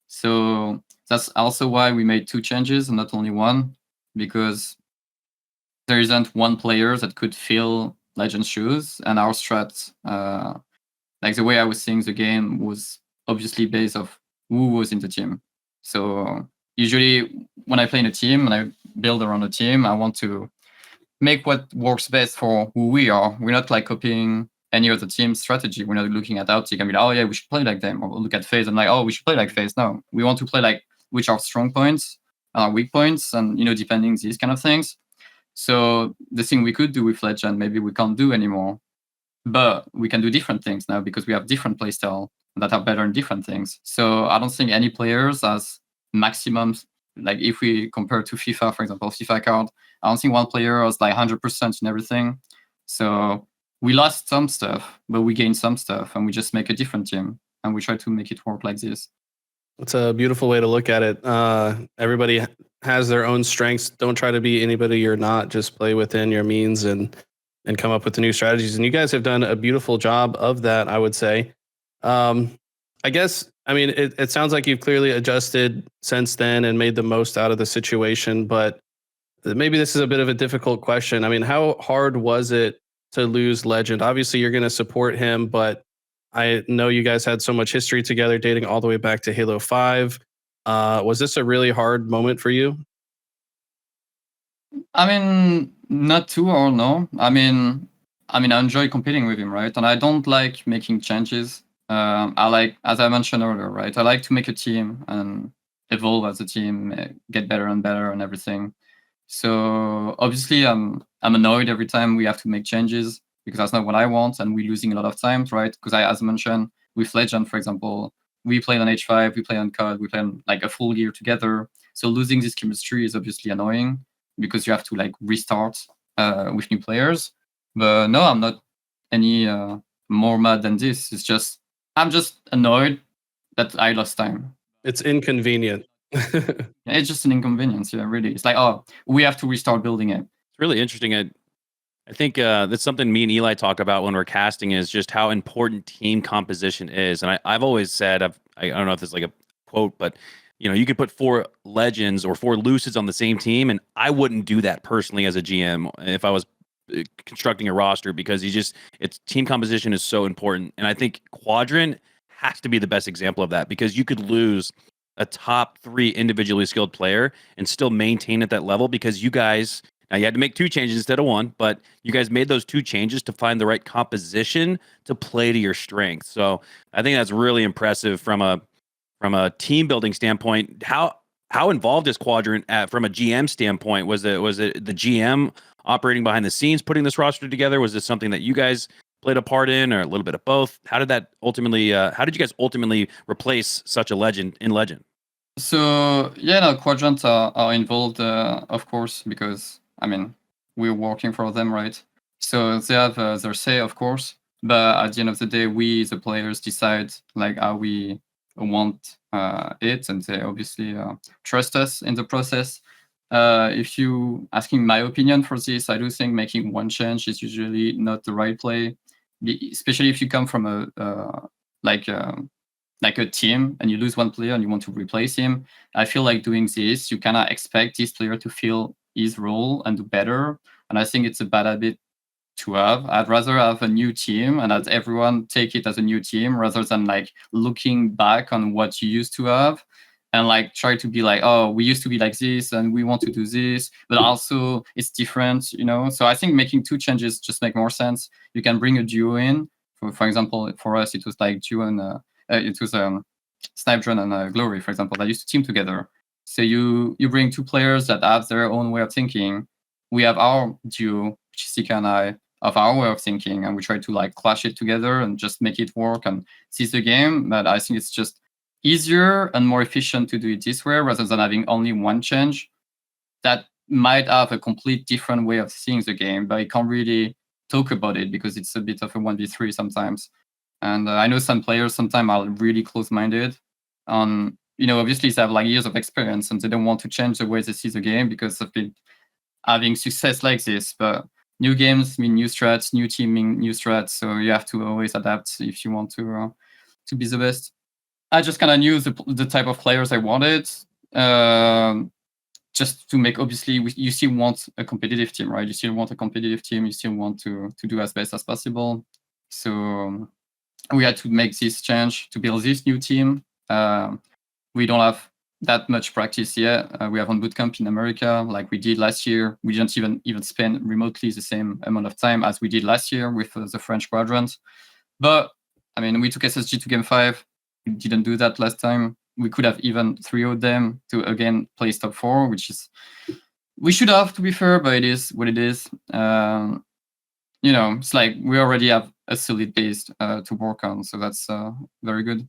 So that's also why we made 2 changes and not only one, because there isn't one player that could fill Legend's shoes, and our strat, like the way I was seeing the game, was obviously based off who was in the team. So usually when I play in a team and I build around a team, I want to make what works best for who we are. We're not like copying any other team's strategy. We're not looking at Optic and be like, oh yeah, we should play like them. Or look at FaZe and like, oh, we should play like FaZe. No, we want to play like which are strong points, weak points, and depending these kind of things. So the thing we could do with Lqgend, maybe we can't do anymore. But we can do different things now because we have different playstyle that are better in different things. So I don't think any players has maximum, like if we compare to FIFA, for example, FIFA card, I don't think one player has like 100% in everything. So we lost some stuff, but we gained some stuff, and we just make a different team, and we try to make it work like this. It's a beautiful way to look at it. Everybody has their own strengths. Don't try to be anybody you're not. Just play within your means and come up with the new strategies. And you guys have done a beautiful job of that, I would say. I guess, I mean, it sounds like you've clearly adjusted since then and made the most out of the situation, but maybe this is a bit of a difficult question. I mean, how hard was it to lose Lqgend? Obviously, you're going to support him, but I know you guys had so much history together, dating all the way back to Halo 5. Was this a really hard moment for you? I mean, not too or no. I mean, I enjoy competing with him, right? And I don't like making changes. I like, as I mentioned earlier, right? I like to make a team and evolve as a team, get better and better and everything. So obviously, I'm annoyed every time we have to make changes because that's not what I want, and we're losing a lot of times, right? Because as I mentioned, with Lqgend, for example, we played on H5, we played on COD, we played on like a full year together. So losing this chemistry is obviously annoying because you have to like restart with new players. But no, I'm not any more mad than this. It's just, I'm just annoyed that I lost time. It's inconvenient. It's just an inconvenience, yeah, really. It's like, oh, we have to restart building it. It's really interesting. I think that's something me and Eli talk about when we're casting, is just how important team composition is. And I've always said, I don't know if it's like a quote, but you could put 4 Legends or 4 Lucids on the same team, and I wouldn't do that personally as a GM if I was constructing a roster, because it's team composition is so important. And I think Quadrant has to be the best example of that, because you could lose a top 3 individually skilled player and still maintain at that level, because you guys, now you had to make 2 changes instead of 1, but you guys made those 2 changes to find the right composition to play to your strength. So I think that's really impressive from a team building standpoint. How involved is Quadrant from a GM standpoint? Was it the GM operating behind the scenes putting this roster together? Was this something that you guys played a part in, or a little bit of both? How did you guys ultimately replace such a legend in Lqgend? So yeah, no, Quadrant are involved, of course, because we're working for them, right? So they have their say, of course, but at the end of the day, we the players decide like how we want it, and they obviously trust us in the process. If you asking my opinion for this, I do think making 1 change is usually not the right play, especially if you come from a team and you lose 1 player and you want to replace him. I feel like doing this, you cannot expect this player to fill his role and do better. And I think it's a bad habit to have. I'd rather have a new team and have everyone take it as a new team rather than like looking back on what you used to have and like try to be like, oh, we used to be like this and we want to do this, but also it's different, So I think making 2 changes just make more sense. You can bring a duo in. For example, for us, it was like duo and it was Snipedrone and Glory, for example, that used to team together. So you bring 2 players that have their own way of thinking. We have our duo, which is Sika and I, of our way of thinking, and we try to like clash it together and just make it work and seize the game. But I think it's just easier and more efficient to do it this way rather than having only 1 change that might have a complete different way of seeing the game, but I can't really talk about it because it's a bit of a 1v3 sometimes. And I know some players sometimes are really close-minded. Obviously they have like years of experience and they don't want to change the way they see the game because they've been having success like this. But new games mean new strats, new team mean new strats. So you have to always adapt if you want to be the best. I just kind of knew the type of players I wanted. Just to make, obviously, you still want a competitive team, right? You still want a competitive team. You still want to do as best as possible. So we had to make this change to build this new team. We don't have that much practice yet. We have on bootcamp in America, like we did last year. We didn't even spend remotely the same amount of time as we did last year with the French Quadrant. But I mean, we took SSG to game 5. We didn't do that last time. We could have even 3-0'd them to again place top 4, which is we should have, to be fair, but it is what it is. It's like we already have a solid base to work on, so that's very good.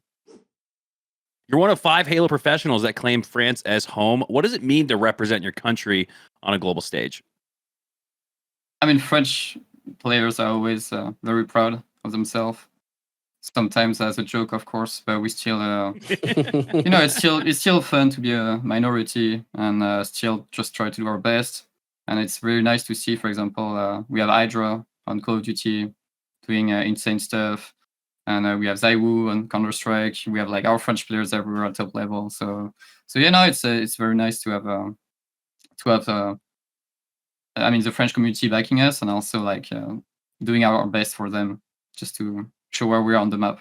You're one of 5 Halo professionals that claim France as home. What does it mean to represent your country on a global stage? I mean, French players are always very proud of themselves. Sometimes as a joke, of course, but we still, it's still fun to be a minority and still just try to do our best. And it's really nice to see, for example, we have Hydra on Call of Duty doing insane stuff. And we have Zaiwu on Counter-Strike. We have like our French players everywhere at top level. So it's very nice to have the French community backing us and also like doing our best for them just to show where we are on the map.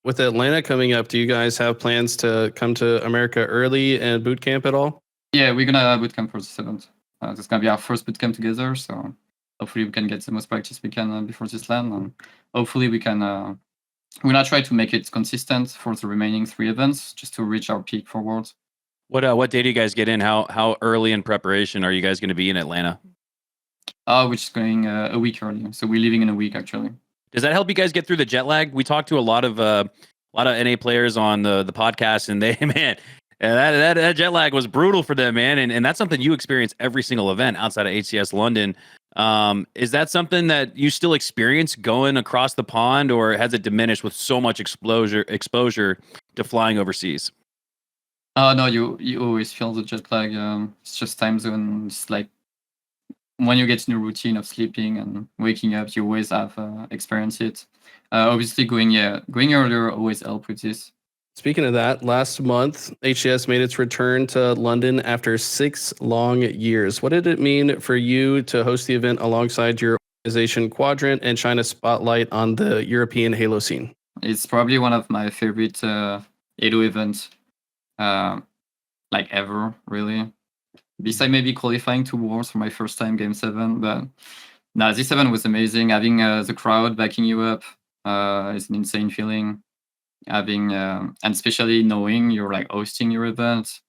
With Atlanta coming up, do you guys have plans to come to America early and boot camp at all? Yeah, we're gonna boot camp for the 7th. It's gonna be our first boot camp together. So hopefully we can get the most practice we can before this land, and hopefully we can. We're gonna try to make it consistent for the remaining 3 events, just to reach our peak forward. What day do you guys get in? How early in preparation are you guys going to be in Atlanta? We're just going a week early, so we're leaving in a week actually. Does that help you guys get through the jet lag? We talked to a lot of NA players on the podcast, and they that jet lag was brutal for them, man. And that's something you experience every single event outside of HCS London. Is that something that you still experience going across the pond, or has it diminished with so much exposure to flying overseas? No, you always feel the jet lag. It's just time zone. It's like when you get in a routine of sleeping and waking up, you always have experienced it. Obviously, going earlier always help with this. Speaking of that, last month, HCS made its return to London after 6 long years. What did it mean for you to host the event alongside your organization Quadrant and shine a spotlight on the European Halo scene? It's probably one of my favorite Halo events, like ever, really. Besides maybe qualifying to Worlds for my first time Game 7, but no, this event was amazing. Having the crowd backing you up is an insane feeling. Having and especially knowing you're like hosting your event,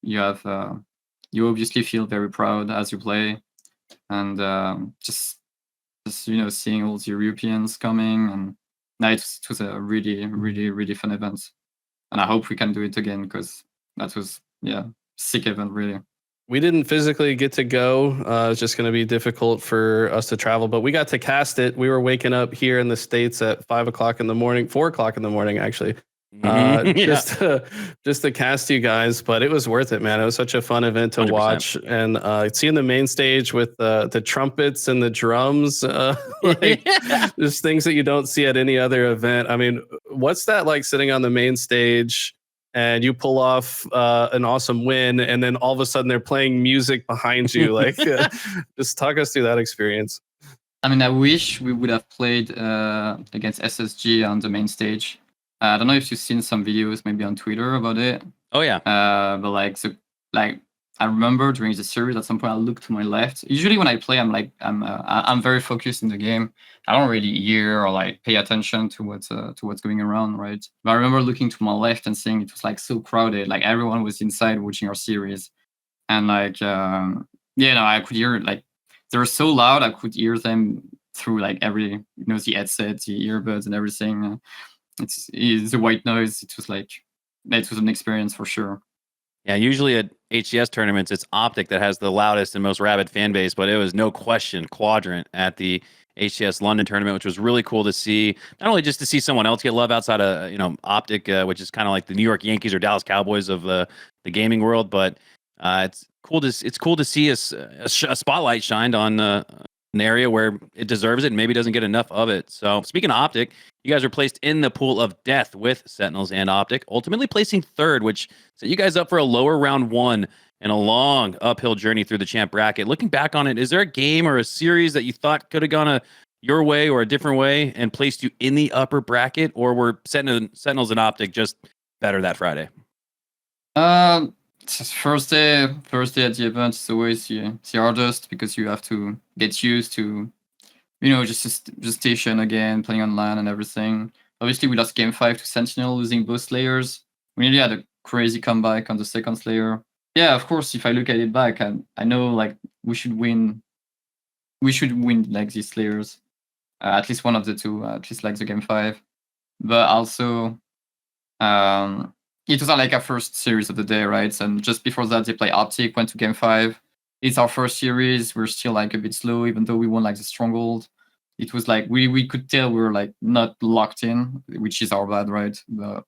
you have you obviously feel very proud as you play, and just seeing all the Europeans coming, and no, it was a really fun event, and I hope we can do it again because that was sick event really. We didn't physically get to go. It's just going to be difficult for us to travel, but we got to cast it. We were waking up here in the States at 5 o'clock in the morning, 4 o'clock in the morning, actually, just to cast you guys. But it was worth it, man. It was such a fun event to 100%. watch, and seeing the main stage with the trumpets and the drums, there's things that you don't see at any other event. I mean, what's that like sitting on the main stage? And you pull off an awesome win, and then all of a sudden they're playing music behind you. Like, just talk us through that experience. I mean, I wish we would have played against SSG on the main stage. I don't know if you've seen some videos, maybe on Twitter about it. Oh yeah. But I remember during the series at some point I looked to my left. Usually when I play, I'm very focused in the game. I don't really hear or like pay attention to what's going around, right? But I remember looking to my left and seeing it was like so crowded. Like everyone was inside watching our series, and I could hear like they were so loud. I could hear them through like every the headset, the earbuds, and everything. It's the white noise. It was an experience for sure. Yeah, usually at HCS tournaments, it's Optic that has the loudest and most rabid fan base, but it was no question Quadrant at the HCS London tournament, which was really cool to see. Not only just to see someone else get love outside of Optic, which is kind of like the New York Yankees or Dallas Cowboys of the gaming world, but it's cool to see a spotlight shined on an area where it deserves it and maybe doesn't get enough of it. So speaking of Optic, you guys were placed in the pool of death with Sentinels and Optic, ultimately placing 3rd, which set you guys up for a lower round 1 and a long uphill journey through the champ bracket. Looking back on it, is there a game or a series that you thought could have gone your way or a different way and placed you in the upper bracket, or were Sentinels and Optic just better that Friday? First day at the event is always the hardest because you have to get used to, just station again, playing on LAN and everything. Obviously, we lost game 5 to Sentinel, losing both Slayers. We nearly had a crazy comeback on the second Slayer. Yeah, of course, if I look at it back, I know like we should win like these Slayers. At least one of the two, at least like the game 5. But also, it was like our first series of the day, right? And just before that, they play Optic, went to game 5. It's our first series. We're still like a bit slow, even though we won like the Stronghold. It was like we could tell we were like not locked in, which is our bad, right? But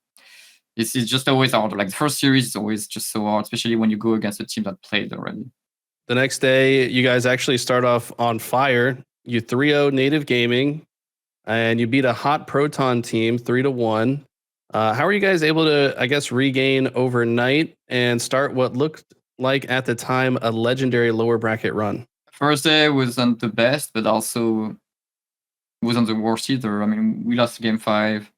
it's just always hard. Like the first series is always just so hard, especially when you go against a team that played already. The next day, you guys actually start off on fire. You 3-0 Native Gaming, and you beat a hot Proton team 3-1. How are you guys able to, I guess, regain overnight and start what looked like at the time a legendary lower bracket run? First day wasn't the best, but also wasn't the worst either. I mean, we lost game 5.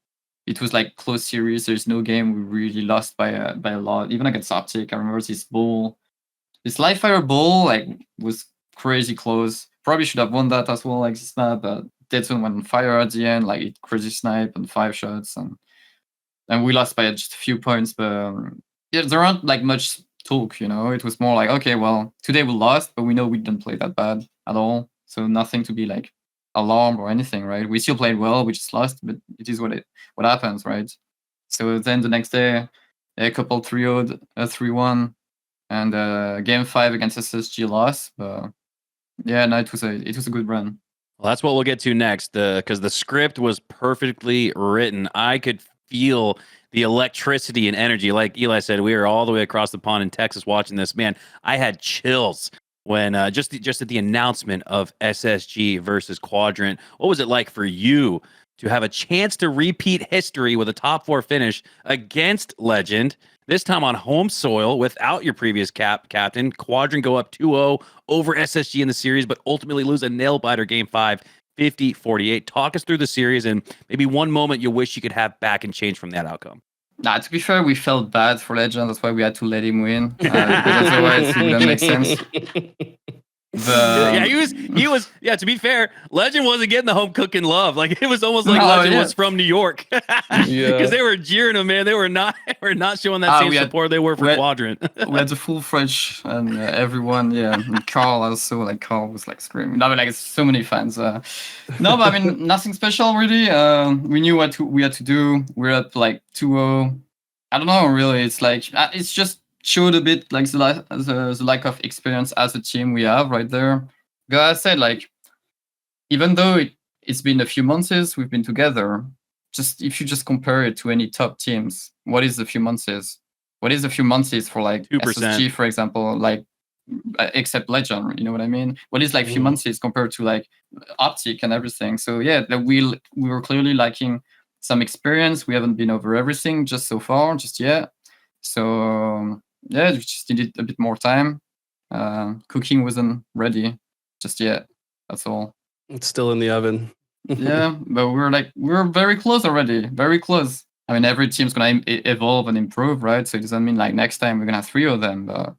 It was like close series. There's no game we really lost by a lot. Even against Optic, I remember this live fire ball like was crazy close. Probably should have won that as well, like this map, but Deadson went on fire at the end, like it crazy snipe and 5 shots, and we lost by just a few points. But yeah, there aren't like much talk, It was more like, okay, well, today we lost, but we know we didn't play that bad at all, so nothing to be like alarmed or anything, right? We still played well, we just lost, but it is what happens, right? So then the next day, a couple 3-0'd, 3-1, and game 5 against SSG loss. But yeah, no, it was a good run. Well, that's what we'll get to next, because the script was perfectly written. I could feel the electricity and energy. Like Eli said, we were all the way across the pond in Texas watching this. Man, I had chills when just at the announcement of SSG versus Quadrant. What was it like for you to have a chance to repeat history with a top 4 finish against Lqgend, this time on home soil without your previous captain? Quadrant go up 2-0 over SSG in the series, but ultimately lose a nail-biter game 5, 50-48. Talk us through the series and maybe one moment you wish you could have back and change from that outcome. Nah, to be fair, we felt bad for Lqgend. That's why we had to let him win, because otherwise it wouldn't make sense. Yeah, he was. Yeah, to be fair, Lqgend wasn't getting the home cooking love. Like it was almost like Lqgend was from New York, because they were jeering him, man. They were not showing that same support they were for Quadrant. We had the full French and everyone, yeah. And Carl also, like Carl was like screaming. No, but like so many fans. No, but I mean nothing special really. We knew what we had to do. We're up like 2-0. I don't know really. It's like it's just showed a bit like the lack of experience as a team we have right there. But I said, like, even though it's been a few months we've been together, just if you just compare it to any top teams, what is a few months? What is a few months for like 2%. SSG, for example, like except Lqgend, you know what I mean? What is like few months compared to like Optic and everything? So yeah, we were clearly lacking some experience. We haven't been over everything just so far, just yet. So yeah, we just needed a bit more time. Cooking wasn't ready just yet. That's all. It's still in the oven. Yeah, but we're very close already. Very close. I mean, every team's gonna evolve and improve, right? So it doesn't mean like next time we're gonna have 3 of them, but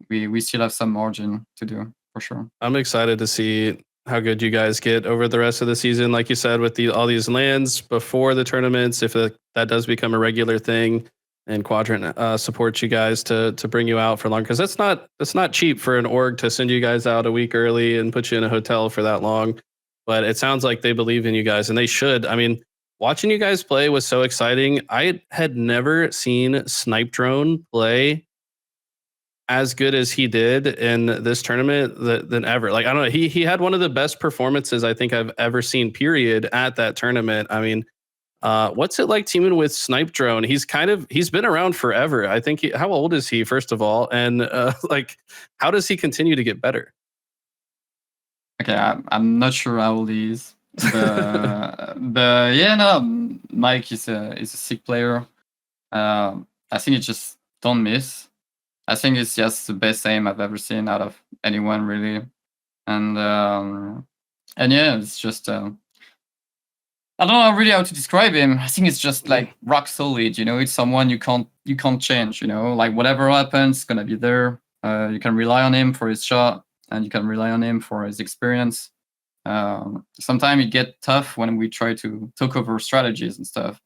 we still have some margin to do for sure. I'm excited to see how good you guys get over the rest of the season. Like you said, with all these lands before the tournaments, if that does become a regular thing, and Quadrant supports you guys to bring you out for long, because it's not cheap for an org to send you guys out a week early and put you in a hotel for that long. But it sounds like they believe in you guys, and they should. I mean, watching you guys play was so exciting. I had never seen Snipe Drone play as good as he did in this tournament than ever. Like, I don't know, he had one of the best performances I think I've ever seen, period, at that tournament. I mean, what's it like teaming with Snipe Drone? He's been around forever. I think how old is he, first of all? And like, how does he continue to get better? Okay, I'm not sure how old he is. But yeah, no, Mike is a sick player. I think he just don't miss. I think it's just the best aim I've ever seen out of anyone, really. And yeah, it's just I don't know really how to describe him. I think it's just like rock solid. It's someone you can't change. Like whatever happens, it's gonna be there. You can rely on him for his shot, and you can rely on him for his experience. Sometimes it get tough when we try to talk over strategies and stuff.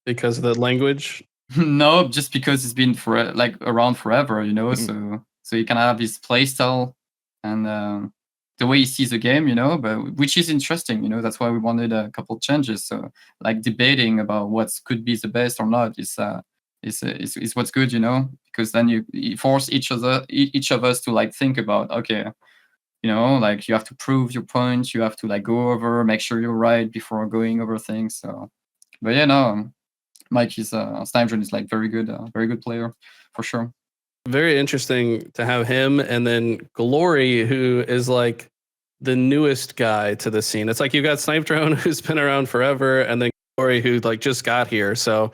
Because of the language. No, just because it's been around forever. So he can have his play style and the way he sees the game, but which is interesting. That's why we wanted a couple changes. So like debating about what could be the best or not is what's good, because then you force each of us to like think about, okay, like you have to prove your point, you have to like go over, make sure you're right before going over things. So, but yeah, no, Mike is Steinbjorn is like very good player for sure. Very interesting to have him, and then Glory, who is like the newest guy to the scene. It's like you've got Snipe Drone, who's been around forever, and then Glory, who like just got here. So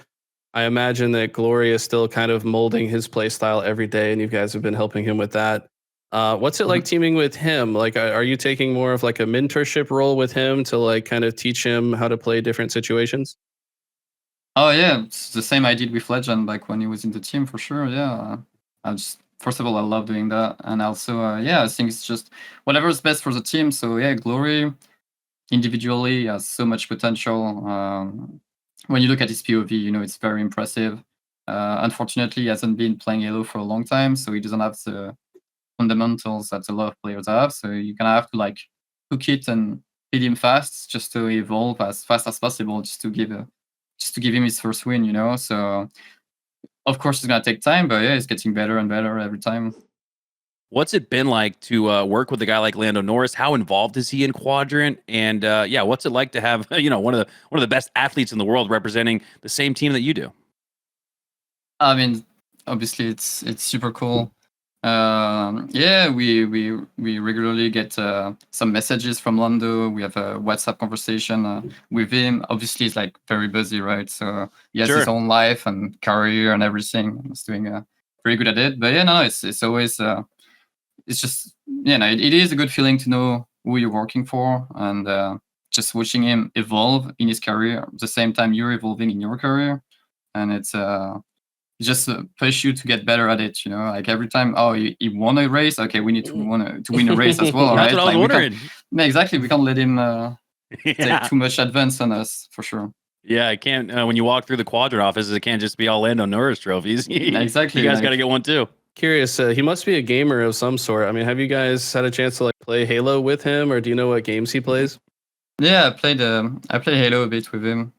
I imagine that Glory is still kind of molding his play style every day, and you guys have been helping him with that. What's it like teaming with him? Like, are you taking more of like a mentorship role with him to like kind of teach him how to play different situations? Oh yeah, it's the same I did with Legend, like when he was in the team for sure. Yeah, first of all, I love doing that, and also I think it's just whatever is best for the team. So yeah, Glory individually has so much potential. When you look at his POV, it's very impressive. Unfortunately, he hasn't been playing Halo for a long time, so he doesn't have the fundamentals that a lot of players have. So you're gonna have to like hook it and hit him fast, just to evolve as fast as possible, just to give him his first win. So of course it's gonna take time, but yeah, it's getting better and better every time. What's it been like to work with a guy like Lando Norris? How involved is he in Quadrant? And what's it like to have one of the best athletes in the world representing the same team that you do? I mean, obviously it's super cool. We regularly get some messages from Lando. We have a WhatsApp conversation with him. Obviously, he's like very busy, right? So he has his own life and career and everything. He's doing very good at it. But yeah, no, it's always it's just it is a good feeling to know who you're working for, and just watching him evolve in his career at the same time you're evolving in your career, and it's just push you to get better at it. Like every time, you won a race, okay, we need to win a race as well. That's right? what I was wondering. Exactly, we can't let him take too much advance on us, for sure. Yeah, I can't. When you walk through the Quadrant offices, it can't just be all Lando Norris trophies. Exactly, you guys got to get one too. Curious, he must be a gamer of some sort. I mean, have you guys had a chance to like play Halo with him, or do you know what games he plays? Yeah, I play Halo a bit with him.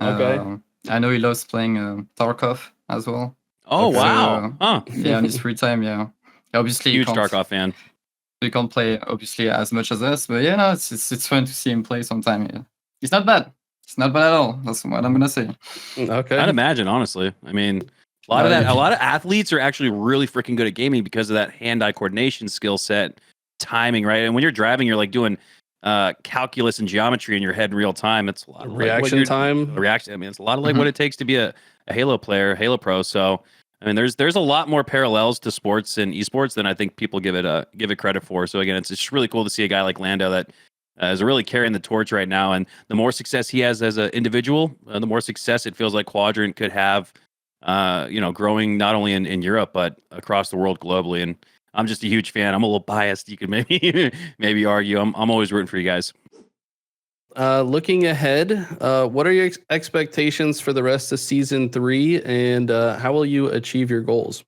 Okay. I know he loves playing Tarkov as well. Oh, wow. Huh. Yeah, in his free time, yeah. Obviously, huge Tarkov fan. He can't play, obviously, as much as us, but yeah, no, it's fun to see him play sometime. Yeah. It's not bad. It's not bad at all. That's what I'm going to say. Okay. I'd imagine, honestly. I mean, a lot of athletes are actually really freaking good at gaming because of that hand-eye coordination skill set, timing, right? And when you're driving, you're like doing calculus and geometry in your head in real time. It's a lot of reaction time. Reaction. I mean, it's a lot of like what it takes to be a Halo player, Halo pro. So, I mean, there's a lot more parallels to sports and esports than I think people give it credit for. So again, it's just really cool to see a guy like Lando that is really carrying the torch right now. And the more success he has as an individual, the more success it feels like Quadrant could have. Growing not only in Europe but across the world globally. And I'm just a huge fan. I'm a little biased. You could maybe argue. I'm always rooting for you guys. Looking ahead, what are your expectations for the rest of season 3, and how will you achieve your goals?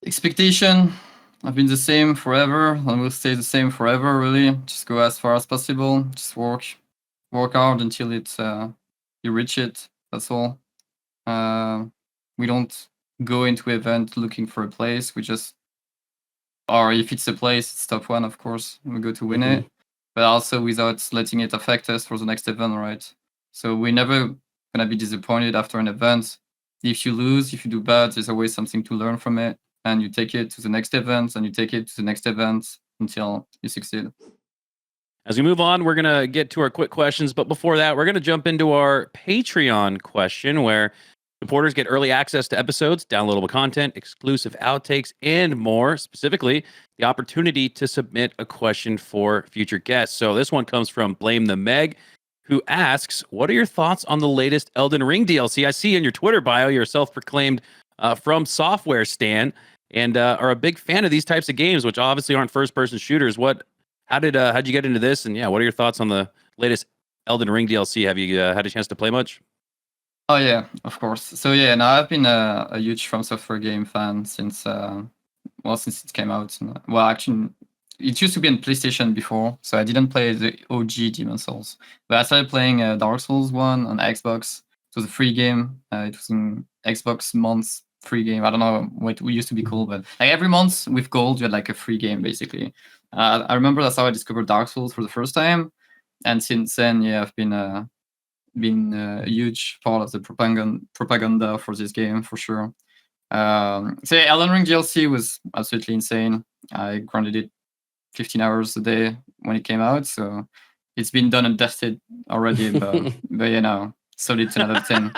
Expectation have been the same forever and will stay the same forever, really. Just go as far as possible. Just work hard until you reach it. That's all. We don't go into event looking for a place. We just, or if it's a place, it's top 1, of course. We go to win it, but also without letting it affect us for the next event, right? So we're never gonna be disappointed after an event. If you lose, if you do bad, there's always something to learn from it, and you take it to the next event, and you take it to the next event until you succeed. As we move on, we're going to get to our quick questions. But before that, we're going to jump into our Patreon question, where supporters get early access to episodes, downloadable content, exclusive outtakes, and more. Specifically, the opportunity to submit a question for future guests. So this one comes from Blame the Meg. who asks, what are your thoughts on the latest Elden Ring DLC? I see in your Twitter bio, you're self-proclaimed From Software stan and are a big fan of these types of games, which obviously aren't first-person shooters. How'd you get into this? And yeah, what are your thoughts on the latest Elden Ring DLC? Have you had a chance to play much? Oh yeah, of course. So yeah, no, I've been a huge From Software game fan since since it came out. Well, actually, it used to be on PlayStation before, so I didn't play the OG Demon Souls. But I started playing Dark Souls 1 on Xbox. It was a free game. It was an Xbox month free game. I don't know what it used to be called, but like every month with gold, you had like a free game basically. I remember that's how I discovered Dark Souls for the first time, and since then, yeah, I've been a huge part of the propaganda for this game for sure. So yeah, Elden Ring DLC was absolutely insane. I grinded it 15 hours a day when it came out, so it's been done and dusted already. But you know, solid 10 out of 10.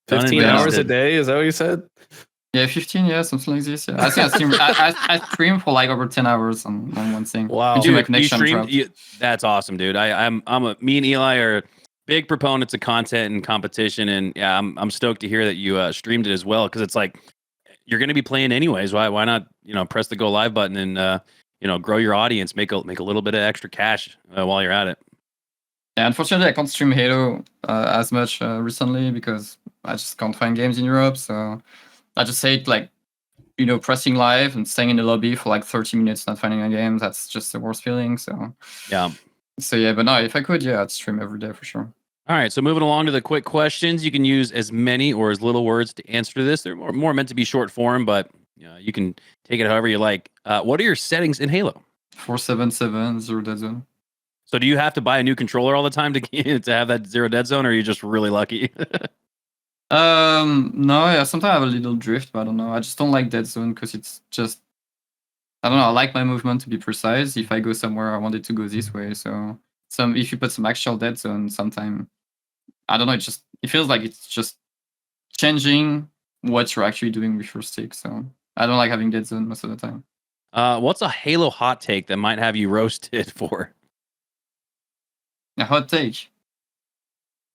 15 hours a day? Is that what you said? Yeah, 15, yeah, something like this. Yeah. I think I streamed for like over 10 hours on one thing. Wow. Until my Dude, connection dropped. that's awesome, dude. Me and Eli are big proponents of content and competition, and yeah, I'm stoked to hear that you streamed it as well, because it's like you're going to be playing anyways. Why not press the go live button and grow your audience, make a little bit of extra cash while you're at it. Yeah, unfortunately, I can't stream Halo as much recently because I just can't find games in Europe. So I just hate pressing live and staying in the lobby for like 30 minutes not finding a game. That's just the worst feeling. So yeah. So yeah, but no, if I could, yeah, I'd stream every day for sure. All right, so moving along to the quick questions. You can use as many or as little words to answer this. They're more meant to be short form, but you can take it however you like. What are your settings in Halo? 477 0 dead zone. So do you have to buy a new controller all the time to have that 0 dead zone, or are you just really lucky? No, yeah, sometimes I have a little drift, but I don't know. I just don't like dead zone because it's just, I don't know. I like my movement to be precise. If I go somewhere, I want it to go this way. So if you put some actual dead zone, sometime, I don't know. It feels like it's just changing what you're actually doing with your stick. So I don't like having dead zone most of the time. What's a Halo hot take that might have you roasted for? A hot take.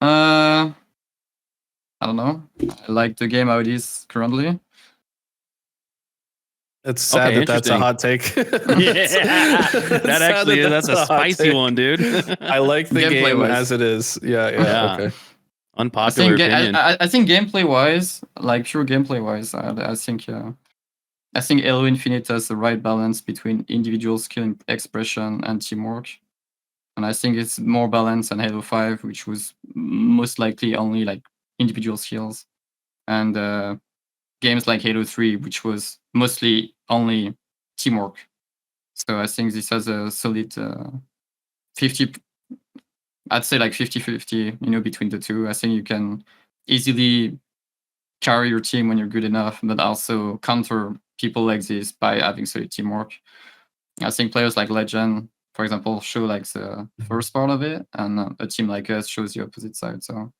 I don't know. I like the game how it is currently. It's sad that's a hot take. Yeah, that's a spicy one, dude. I like the game as it is. Yeah. Okay. Unpopular opinion. I think gameplay wise, like pure gameplay wise, I think Halo Infinite has the right balance between individual skill expression and teamwork. And I think it's more balanced than Halo 5, which was most likely only like individual skills. And games like Halo 3, which was mostly only teamwork. So I think this has a solid 50, I'd say like 50-50, between the two. I think you can easily carry your team when you're good enough, but also counter people like this by having solid teamwork. I think players like Lqgend, for example, show like the first part of it, and a team like us shows the opposite side. So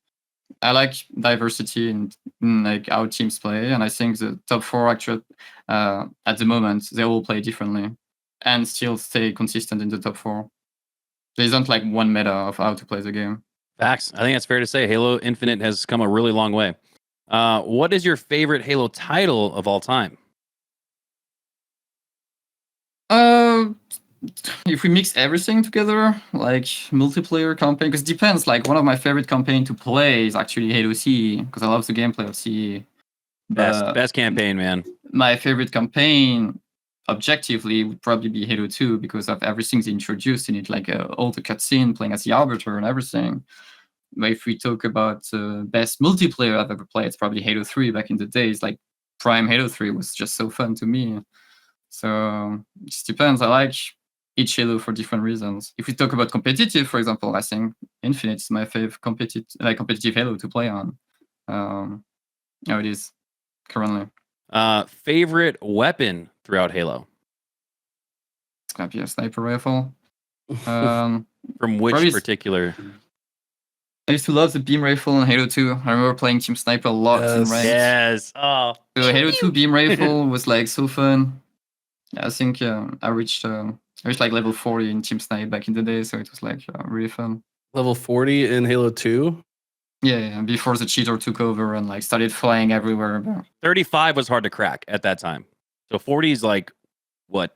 I like diversity in like how teams play, and I think the top 4 actually at the moment they all play differently and still stay consistent in the top 4. There isn't like one meta of how to play the game. Facts. I think that's fair to say. Halo Infinite has come a really long way. What is your favorite Halo title of all time? If we mix everything together, like multiplayer campaign, because it depends. Like one of my favorite campaign to play is actually Halo CE, because I love the gameplay of CE. Best campaign, man. My favorite campaign, objectively, would probably be Halo 2 because of everything they introduced in it, like all the cutscene, playing as the Arbiter and everything. But if we talk about best multiplayer I've ever played, it's probably Halo 3 back in the days. Like Prime Halo 3 was just so fun to me. So it just depends. I like each Halo for different reasons. If we talk about competitive, for example, I think Infinite is my favorite competitive Halo to play on. How it is currently. Favorite weapon throughout Halo? It's gonna be a sniper rifle. From which particular? I used to love the beam rifle in Halo 2. I remember playing Team Sniper a lot in ranked. Yes. Oh. So Halo 2 beam rifle was like so fun. I think I reached like level 40 in Team Snipe back in the day, so it was like really fun. Level 40 in Halo 2. Yeah, before the cheater took over and like started flying everywhere. 35 was hard to crack at that time. So 40 is like what?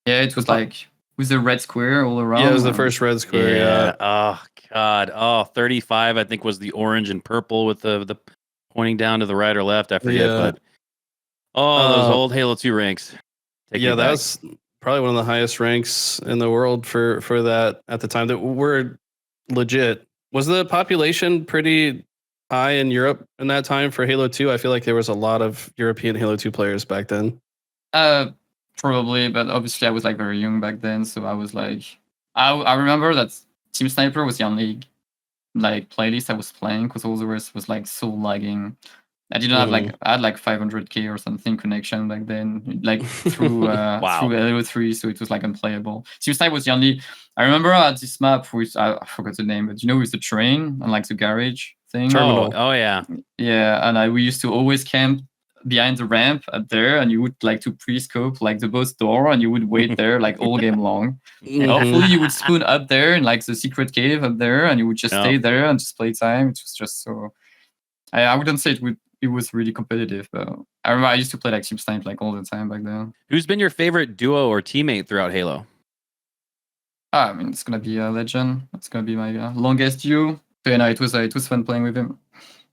Yeah, it was like with the red square all around. Yeah, it was the first red square. Yeah. Oh god. Oh, 35 I think was the orange and purple with the pointing down to the right or left. I forget, but those old Halo 2 ranks. Yeah, that's probably one of the highest ranks in the world for that at the time. That were legit. Was the population pretty high in Europe in that time for Halo 2? I feel like there was a lot of European Halo 2 players back then. Probably, but obviously I was like very young back then, so I was like, I remember that Team Sniper was the only like playlist I was playing because all the rest was like so lagging. I didn't have like I had like 500k or something connection back then, like through through Halo 3, so it was like unplayable. Team Sniper was the only. I remember I had this map with I forgot the name, but you know, with the train and like the garage thing. Terminal. Oh yeah. Yeah, and we used to always camp behind the ramp up there, and you would like to pre-scope like the boss door, and you would wait there like all game long. Hopefully you would spawn up there in like the secret cave up there, and you would just stay there and just play time. It was just so. I wouldn't say it was really competitive, but I remember I used to play like Team Snipe like all the time back then. Who's been your favorite duo or teammate throughout Halo? I mean, it's gonna be Lqgend. It's gonna be my longest duo. So, it was fun playing with him,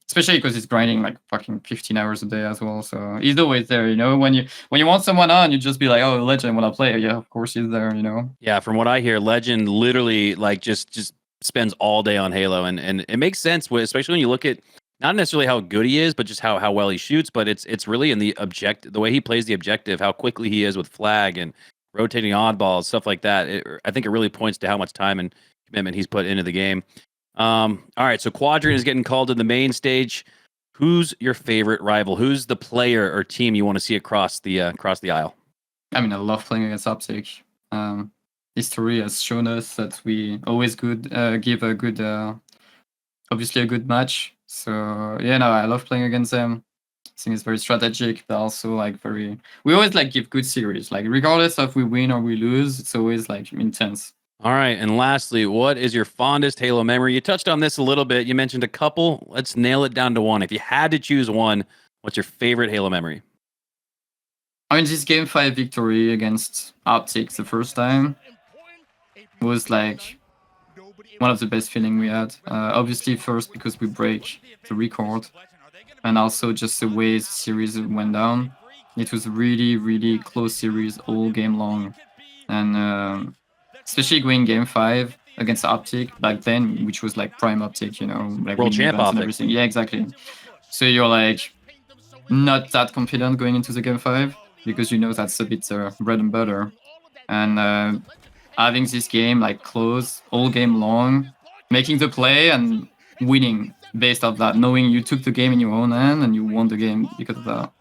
especially because he's grinding like fucking 15 hours a day as well. So he's always there, you know. When you want someone on, you just be like, "Oh, Lqgend, wanna play?" Yeah, of course he's there, you know. Yeah, from what I hear, Lqgend literally like just spends all day on Halo, and it makes sense, especially when you look at not necessarily how good he is, but just how well he shoots. But it's really in the way he plays the objective, how quickly he is with flag and rotating oddballs, stuff like that. I think it really points to how much time and commitment he's put into the game. All right, so Quadrant is getting called to the main stage. Who's your favorite rival? Who's the player or team you want to see across the aisle? I mean, I love playing against Optic. History has shown us that we always give a good, obviously a good match. So yeah, no, I love playing against them. I think it's very strategic, but also like we always like give good series. Like regardless of we win or we lose, it's always like intense. All right, and lastly, what is your fondest Halo memory? You touched on this a little bit. You mentioned a couple. Let's nail it down to one. If you had to choose one, what's your favorite Halo memory? I mean, this game 5 victory against Optic the first time was like one of the best feeling we had. Obviously, first because we break the record, and also just the way the series went down. It was really, really close series all game long, and especially going game 5 against Optic back then, which was like prime Optic, you know, like world champ Optic. And everything. Yeah, exactly. So you're like not that confident going into the game 5 because you know that's a bit bread and butter, and having this game like close all game long, making the play and winning based off that, knowing you took the game in your own hand and you won the game because of that,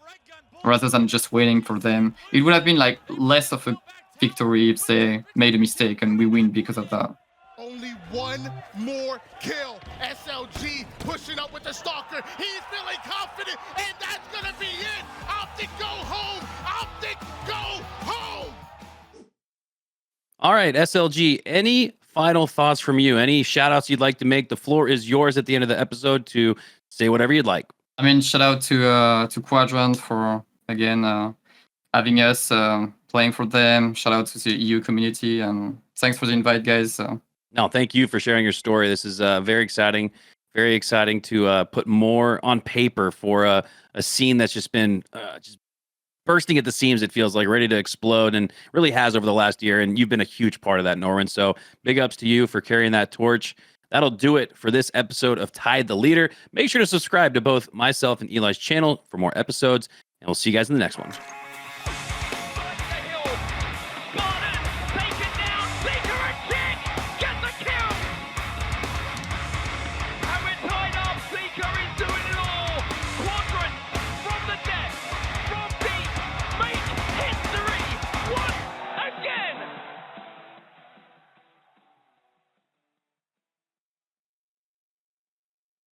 rather than just waiting for them. It would have been like less of a victory if they made a mistake and we win because of that. Only one more kill. SLG pushing up with the Stalker. He's feeling confident, and that's gonna be it. Optic go home. Optic go home. All right, SLG, any final thoughts from you? Any shout outs you'd like to make? The floor is yours at the end of the episode to say whatever you'd like. I mean, shout out to Quadrant for again having us playing for them. Shout out to the EU community, and thanks for the invite, guys. No, thank you for sharing your story. This is very exciting to put more on paper for a scene that's just been just bursting at the seams. It feels like ready to explode, and really has over the last year. And you've been a huge part of that, Norwen. So big ups to you for carrying that torch. That'll do it for this episode of Tide the Leader. Make sure to subscribe to both myself and Eli's channel for more episodes, and we'll see you guys in the next one.